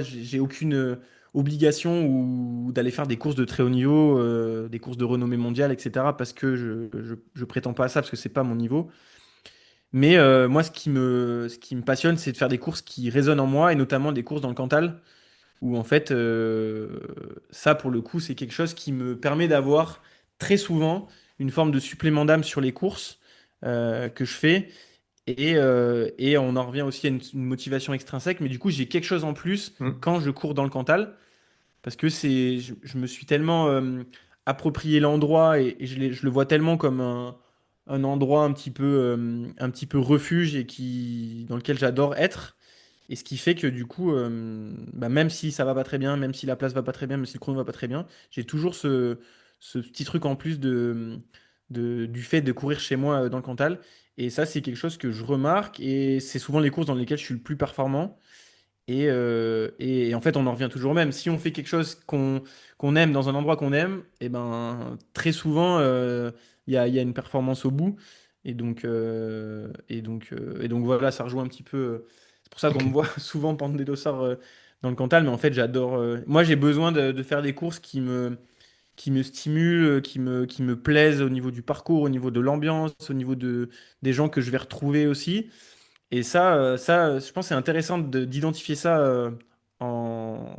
j'ai aucune obligation ou d'aller faire des courses de très haut niveau, des courses de renommée mondiale, etc., parce que je prétends pas à ça, parce que c'est pas mon niveau. Mais moi, ce qui me passionne, c'est de faire des courses qui résonnent en moi, et notamment des courses dans le Cantal, où en fait, ça pour le coup, c'est quelque chose qui me permet d'avoir très souvent une forme de supplément d'âme sur les courses que je fais. Et on en revient aussi à une motivation extrinsèque, mais du coup, j'ai quelque chose en plus Hmm. quand je cours dans le Cantal, parce que je me suis tellement approprié l'endroit et je le vois tellement comme un endroit un petit peu refuge et dans lequel j'adore être. Et ce qui fait que du coup, bah, même si ça va pas très bien, même si la place va pas très bien, même si le chrono va pas très bien, j'ai toujours ce petit truc en plus du fait de courir chez moi dans le Cantal. Et ça, c'est quelque chose que je remarque et c'est souvent les courses dans lesquelles je suis le plus performant. Et en fait, on en revient toujours au même. Si on fait quelque chose qu'on aime dans un endroit qu'on aime, et ben très souvent, il y a une performance au bout. Et donc voilà, ça rejoint un petit peu. C'est pour ça qu'on Ok. me voit souvent prendre des dossards dans le Cantal, mais en fait, j'adore. Moi, j'ai besoin de faire des courses qui me stimulent, qui me plaisent au niveau du parcours, au niveau de l'ambiance, au niveau des gens que je vais retrouver aussi. Et ça, je pense que c'est intéressant d'identifier ça en...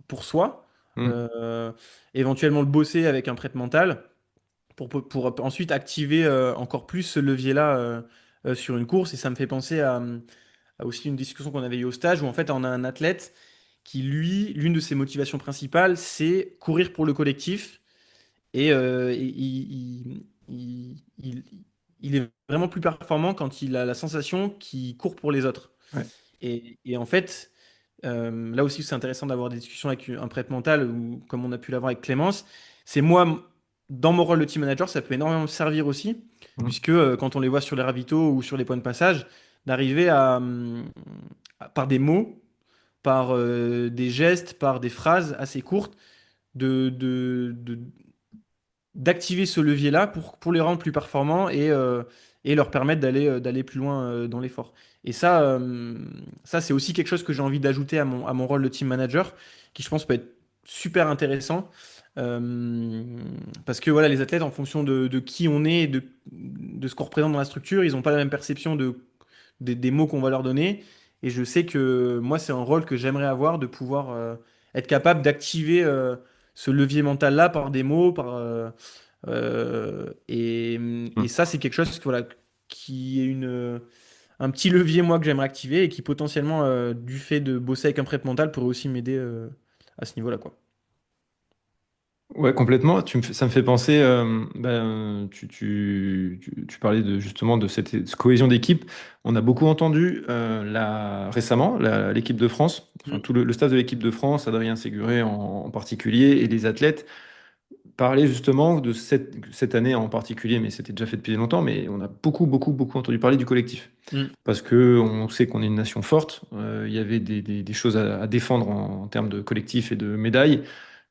pour soi. Hmm. Euh, Éventuellement le bosser avec un prête mental pour ensuite activer encore plus ce levier-là sur une course. Et ça me fait penser à aussi une discussion qu'on avait eue au stage où en fait on a un athlète qui, lui, l'une de ses motivations principales, c'est courir pour le collectif. Et il il est vraiment plus performant quand il a la sensation qu'il court pour les autres. Ouais. Et en fait, là aussi, c'est intéressant d'avoir des discussions avec un prêtre mental, ou comme on a pu l'avoir avec Clémence. C'est moi, dans mon rôle de team manager, ça peut énormément me servir aussi, Hmm. puisque quand on les voit sur les ravitaux ou sur les points de passage, d'arriver par des mots, par des gestes, par des phrases assez courtes, d'activer ce levier-là pour les rendre plus performants et leur permettre d'aller plus loin dans l'effort. Et ça c'est aussi quelque chose que j'ai envie d'ajouter à mon rôle de team manager, qui je pense peut être super intéressant. Euh, Parce que voilà, les athlètes, en fonction de qui on est, de ce qu'on représente dans la structure, ils n'ont pas la même perception des mots qu'on va leur donner. Et je sais que moi, c'est un rôle que j'aimerais avoir, de pouvoir être capable d'activer ce levier mental-là par des mots, et Hmm. ça, c'est quelque chose voilà, qui est un petit levier, moi, que j'aimerais activer et qui potentiellement, du fait de bosser avec un prep mental, pourrait aussi m'aider à ce niveau-là, quoi. Ouais, complètement. Ça me fait penser, tu parlais justement de cette cohésion d'équipe. On a beaucoup entendu récemment l'équipe de France, enfin Mm. tout le staff de l'équipe de France, Adrien Séguré en particulier, et les athlètes parler justement de cette année en particulier, mais c'était déjà fait depuis longtemps, mais on a beaucoup, beaucoup, beaucoup entendu parler du collectif. Mm. Parce que on sait qu'on est une nation forte, il y avait des choses à défendre en termes de collectif et de médailles,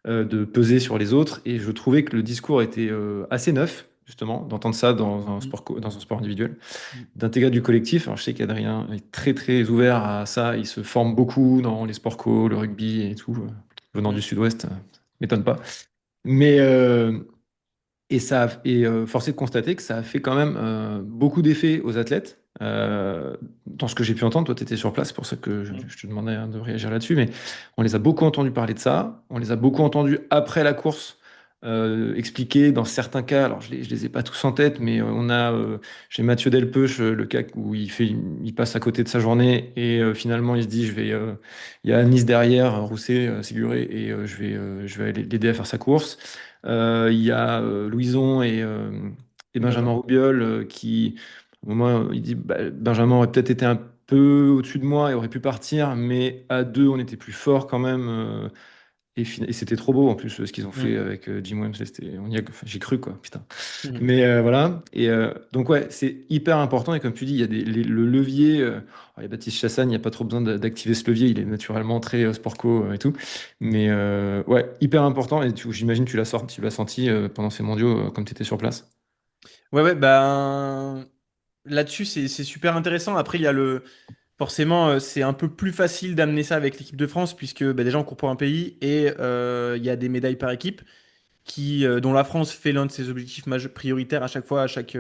de peser sur les autres, et je trouvais que le discours était assez neuf, justement, d'entendre ça Mm. dans un sport individuel, Mm. d'intégrer du collectif. Alors je sais qu'Adrien est très, très ouvert à ça, il se forme beaucoup dans les sports co, le rugby et tout, venant du Mm. sud-ouest, m'étonne pas. Mais, force est de constater que ça a fait quand même beaucoup d'effets aux athlètes. Dans ce que j'ai pu entendre, toi, tu étais sur place, c'est pour ça que Mm. je te demandais hein, de réagir là-dessus, mais on les a beaucoup entendus parler de ça. On les a beaucoup entendus après la course expliquer dans certains cas. Alors, je les ai pas tous en tête, mais j'ai Mathieu Delpeuch, le cas où il passe à côté de sa journée et finalement il se dit, il y a Nice derrière, Rousset, Séguré, et je vais aller l'aider à faire sa course. Il y a Louison et Benjamin Benjamin. Robiol au moment, il dit Benjamin aurait peut-être été un peu au-dessus de moi et aurait pu partir, mais à deux, on était plus fort quand même. Et c'était trop beau en plus ce qu'ils ont fait Mm. avec Jim Wemsley. Enfin, j'y cru quoi, putain. Mm. Mais voilà. Et donc ouais, c'est hyper important. Et comme tu dis, il y a le levier. Il y a Baptiste Chassagne, il n'y a pas trop besoin d'activer ce levier. Il est naturellement très sport co et tout. Mais ouais, hyper important. Et j'imagine que tu l'as senti pendant ces mondiaux comme tu étais sur place. Ouais, ouais, ben là-dessus, c'est super intéressant. Après, il y a forcément, c'est un peu plus facile d'amener ça avec l'équipe de France, puisque bah, déjà, on court pour un pays et il y a des médailles par équipe, dont la France fait l'un de ses objectifs prioritaires à chaque fois, à chaque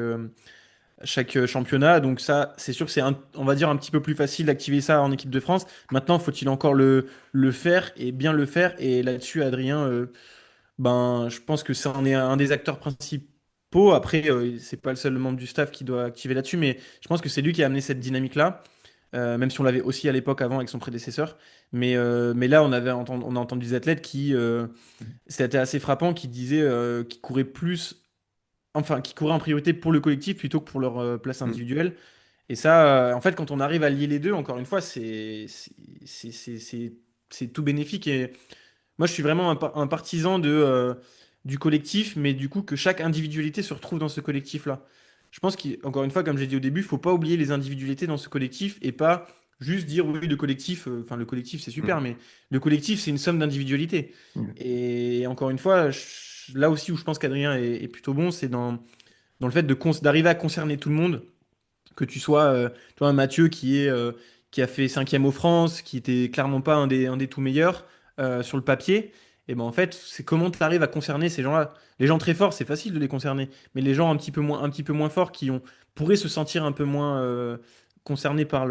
championnat. Donc ça, c'est sûr que on va dire, un petit peu plus facile d'activer ça en équipe de France. Maintenant, faut-il encore le faire et bien le faire. Et là-dessus, Adrien, ben, je pense que c'en est un des acteurs principaux. Après, c'est pas le seul membre du staff qui doit activer là-dessus, mais je pense que c'est lui qui a amené cette dynamique-là, même si on l'avait aussi à l'époque avant avec son prédécesseur. Mais là, on a entendu des athlètes c'était assez frappant, qui disaient qu'ils couraient plus, enfin, qui couraient en priorité pour le collectif plutôt que pour leur place Mm. individuelle. Et ça, en fait, quand on arrive à lier les deux, encore une fois, c'est tout bénéfique. Et moi, je suis vraiment un partisan du collectif, mais du coup, que chaque individualité se retrouve dans ce collectif-là. Je pense qu'encore une fois, comme j'ai dit au début, il faut pas oublier les individualités dans ce collectif et pas juste dire oui, le collectif, enfin le collectif c'est super, Mm. mais le collectif c'est une somme d'individualité. Mm. Et encore une fois, là aussi où je pense qu'Adrien est plutôt bon, c'est dans le fait d'arriver à concerner tout le monde, que tu sois, tu vois, un Mathieu qui a fait cinquième au France, qui était clairement pas un des tout meilleurs sur le papier. Et ben en fait, c'est comment tu arrives à concerner ces gens-là. Les gens très forts, c'est facile de les concerner, mais les gens un petit peu moins forts pourraient se sentir un peu moins concernés par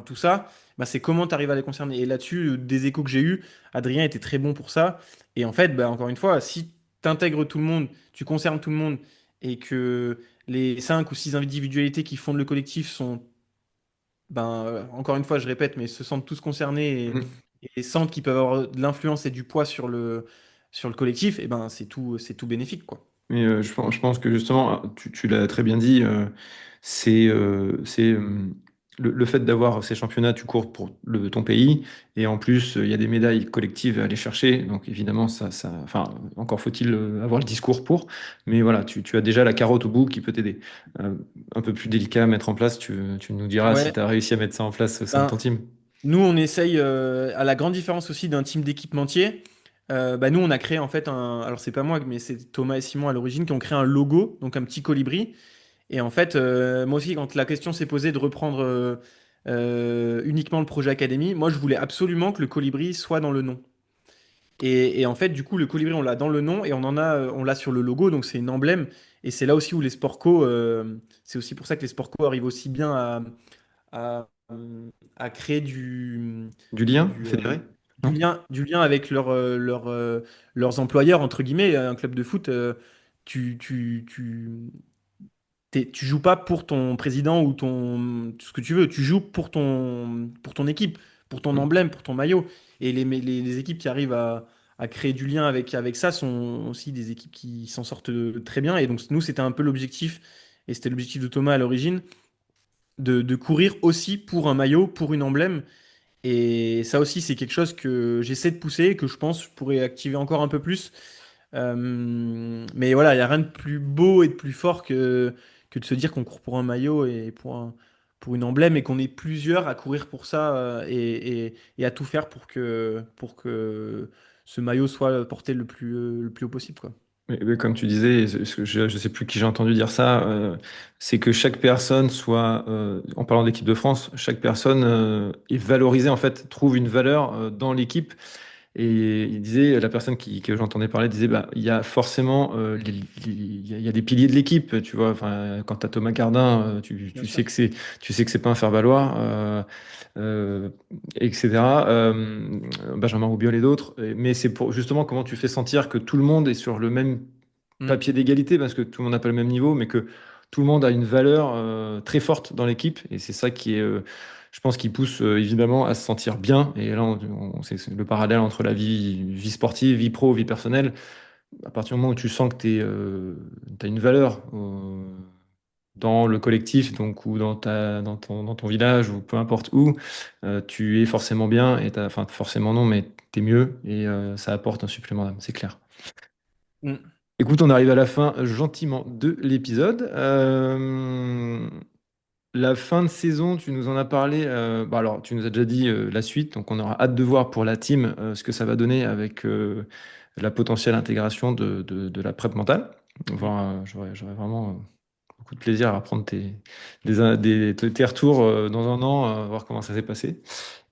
tout ça, bah, c'est comment tu arrives à les concerner. Et là-dessus, des échos que j'ai eus, Adrien était très bon pour ça. Et en fait, bah, encore une fois, si tu intègres tout le monde, tu concernes tout le monde et que les 5 ou 6 individualités qui fondent le collectif sont, ben, encore une fois, je répète, mais se sentent tous concernés Mm. et sentent qu'ils peuvent avoir de l'influence et du poids sur le collectif, et ben, c'est tout bénéfique, quoi. Mais je pense que justement, tu l'as très bien dit, c'est le fait d'avoir ces championnats, tu cours pour ton pays, et en plus, il y a des médailles collectives à aller chercher. Donc évidemment, enfin, encore faut-il avoir le discours pour, mais voilà, tu as déjà la carotte au bout qui peut t'aider. Euh, un peu plus délicat à mettre en place, tu nous diras si Ouais, tu as réussi à mettre ça en place au sein de ton ben, team. nous, on essaye, à la grande différence aussi d'un team d'équipementiers, bah, nous, on a créé en fait alors c'est pas moi, mais c'est Thomas et Simon à l'origine qui ont créé un logo, donc un petit colibri. Et en fait, moi aussi, quand la question s'est posée de reprendre uniquement le projet Académie, moi, je voulais absolument que le colibri soit dans le nom. Et en fait, du coup, le colibri, on l'a dans le nom et on l'a sur le logo, donc c'est une emblème. Et c'est là aussi où les sport co, c'est aussi pour ça que les sport co arrivent aussi bien à, à créer Du lien du, fédéré? Non? du lien avec leurs employeurs, entre guillemets. Un club de foot, tu, tu, tu, tu joues pas pour ton président ou ce que tu veux, tu joues pour ton équipe, pour ton Mm. emblème, pour ton maillot. Et les équipes qui arrivent à créer du lien avec ça sont aussi des équipes qui s'en sortent très bien. Et donc, nous, c'était un peu l'objectif, et c'était l'objectif de Thomas à l'origine, de courir aussi pour un maillot, pour une emblème. Et ça aussi, c'est quelque chose que j'essaie de pousser, que je pense je pourrais activer encore un peu plus. Mais voilà, il n'y a rien de plus beau et de plus fort que de se dire qu'on court pour un maillot et pour une emblème et qu'on est plusieurs à courir pour ça et à tout faire pour que ce maillot soit porté le plus haut possible, quoi. Mais comme tu disais, je ne sais plus qui j'ai entendu dire ça, c'est que chaque personne soit, en parlant d'équipe de France, chaque personne est valorisée, en fait, trouve une valeur dans l'équipe. Et il disait, la personne que j'entendais parler disait, bah, il y a forcément, il y a des piliers de l'équipe, tu vois. Enfin, quand tu as Thomas Cardin, Bien sûr. tu sais que c'est pas un faire-valoir, euh, etc. Benjamin Roubiol et d'autres. Mais c'est pour justement comment tu fais sentir que tout le monde est sur le même Mm, papier d'égalité, parce que tout le monde n'a pas le même niveau, mais que tout le monde a une valeur très forte dans l'équipe. Et c'est ça qui est, je pense, qui pousse évidemment à se sentir bien. Et là, c'est le parallèle entre la vie sportive, vie pro, vie personnelle. À partir du moment où tu sens que tu as une valeur dans le collectif, donc, ou dans ton village, ou peu importe où, tu es forcément bien. Enfin, forcément non, mais tu es mieux. Et ça apporte un supplément d'âme, c'est clair. mm. Écoute, on arrive à la fin gentiment de l'épisode. La fin de saison, tu nous en as parlé. Bah alors, tu nous as déjà dit la suite, donc on aura hâte de voir pour la team ce que ça va donner avec la potentielle intégration de la prep mentale. J'aurais vraiment beaucoup de plaisir à apprendre tes retours dans un an, voir comment ça s'est passé.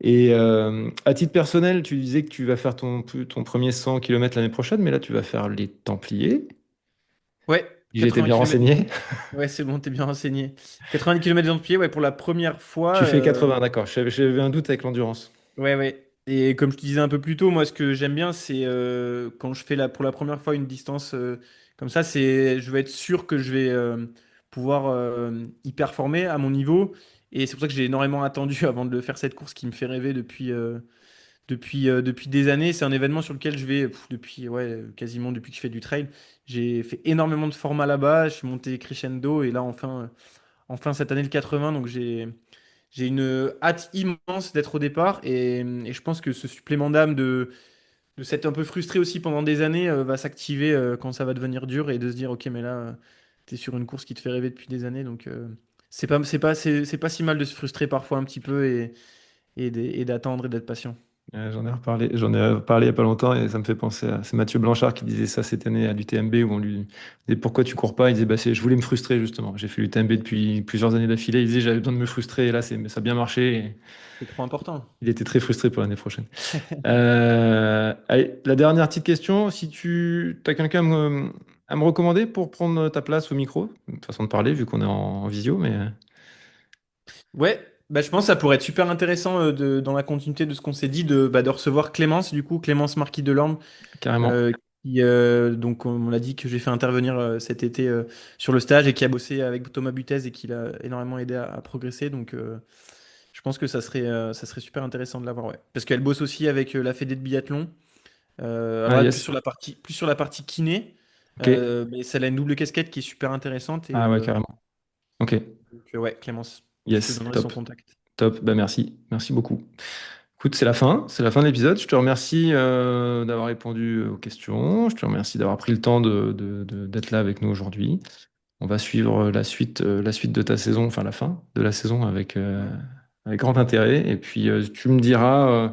Et à titre personnel, tu disais que tu vas faire ton premier 100 km l'année prochaine, mais là, tu vas faire les Templiers. Ouais, J'ai été 80 bien km. renseigné. Ouais, c'est bon, t'es bien renseigné. 90 km de pied, ouais, pour la première fois. Tu fais 80, d'accord. J'avais un doute avec l'endurance. Ouais, ouais. Et comme je te disais un peu plus tôt, moi, ce que j'aime bien, c'est quand je fais pour la première fois une distance comme ça, je vais être sûr que je vais pouvoir y performer à mon niveau. Et c'est pour ça que j'ai énormément attendu avant de faire cette course qui me fait rêver depuis des années. C'est un événement sur lequel je vais depuis, ouais, quasiment depuis que je fais du trail. J'ai fait énormément de formats là-bas, je suis monté crescendo et là, enfin cette année le 80, donc j'ai une hâte immense d'être au départ et je pense que ce supplément d'âme de s'être un peu frustré aussi pendant des années va s'activer quand ça va devenir dur et de se dire ok mais là t'es sur une course qui te fait rêver depuis des années donc c'est pas si mal de se frustrer parfois un petit peu et d'attendre et d'être patient. J'en ai reparlé il n'y a pas longtemps et ça me fait penser à c'est Mathieu Blanchard qui disait ça cette année à l'UTMB où on lui disait pourquoi tu cours pas? Il disait bah, je voulais me frustrer justement. J'ai fait l'UTMB depuis plusieurs années d'affilée. Il disait j'avais besoin de me frustrer et là ça a bien marché. Et C'est trop important. il était très frustré pour l'année prochaine. Allez, la dernière petite question, si tu as quelqu'un à me recommander pour prendre ta place au micro, une façon de parler vu qu'on est en visio, mais Ouais, bah, je pense que ça pourrait être super intéressant dans la continuité de ce qu'on s'est dit de recevoir Clémence, du coup, Clémence Marquis Delorme, carrément. euh, donc on l'a dit que j'ai fait intervenir cet été sur le stage et qui a bossé avec Thomas Butez et qui l'a énormément aidé à progresser. Donc je pense que ça serait super intéressant de l'avoir, ouais. Parce qu'elle bosse aussi avec la Fédé de biathlon. Ah Alors là, yes, plus sur la partie kiné, ok. mais ça a une double casquette qui est super intéressante. Ah ouais, carrément. Ok, Donc, ouais, Clémence, je te yes, donnerai son top. contact. Top, bah merci, merci beaucoup. Écoute, c'est la fin de l'épisode. Je te remercie d'avoir répondu aux questions. Je te remercie d'avoir pris le temps d'être là avec nous aujourd'hui. On va suivre la suite de ta saison, enfin la fin de la saison avec grand intérêt. Et puis tu me diras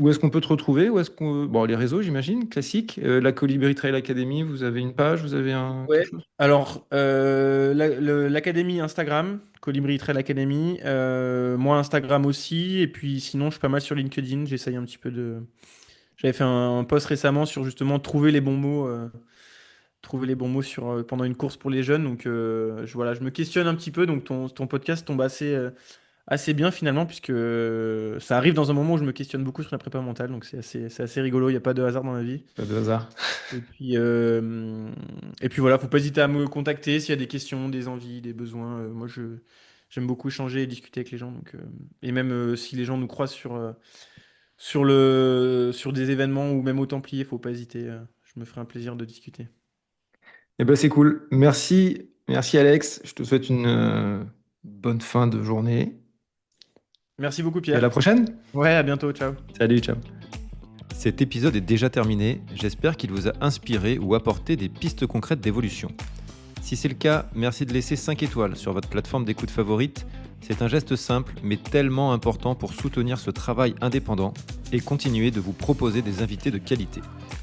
où est-ce qu'on peut te retrouver, où est-ce qu'on, bon, les réseaux, j'imagine, classique. La Colibri Trail Academy, vous avez une page, vous avez quelque Ouais. chose? Alors, l'académie Instagram, Colibri Trail Academy, moi Instagram aussi, et puis sinon je suis pas mal sur LinkedIn, j'essaye un petit peu de... J'avais fait un post récemment sur justement trouver les bons mots pendant une course pour les jeunes, donc voilà, je me questionne un petit peu, donc ton podcast tombe assez bien finalement, puisque ça arrive dans un moment où je me questionne beaucoup sur la prépa mentale, donc c'est assez rigolo, il n'y a pas de hasard dans la vie. Pas de hasard. Et puis voilà, faut pas hésiter à me contacter s'il y a des questions, des envies, des besoins. Moi, j'aime beaucoup échanger et discuter avec les gens. Donc, et même si les gens nous croisent sur des événements ou même au Templier, faut pas hésiter. Je me ferai un plaisir de discuter. Eh ben c'est cool. Merci, merci Alex. Je te souhaite une bonne fin de journée Merci beaucoup, et à la Pierre. prochaine. Ouais, à bientôt. Ciao. Salut, ciao. Cet épisode est déjà terminé, j'espère qu'il vous a inspiré ou apporté des pistes concrètes d'évolution. Si c'est le cas, merci de laisser 5 étoiles sur votre plateforme d'écoute favorite. C'est un geste simple mais tellement important pour soutenir ce travail indépendant et continuer de vous proposer des invités de qualité.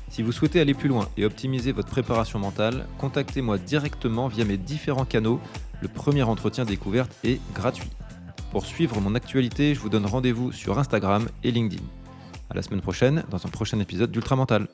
Si vous souhaitez aller plus loin et optimiser votre préparation mentale, contactez-moi directement via mes différents canaux. Le premier entretien découverte est gratuit. Pour suivre mon actualité, je vous donne rendez-vous sur Instagram et LinkedIn. À la semaine prochaine dans un prochain épisode d'Ultra Mental.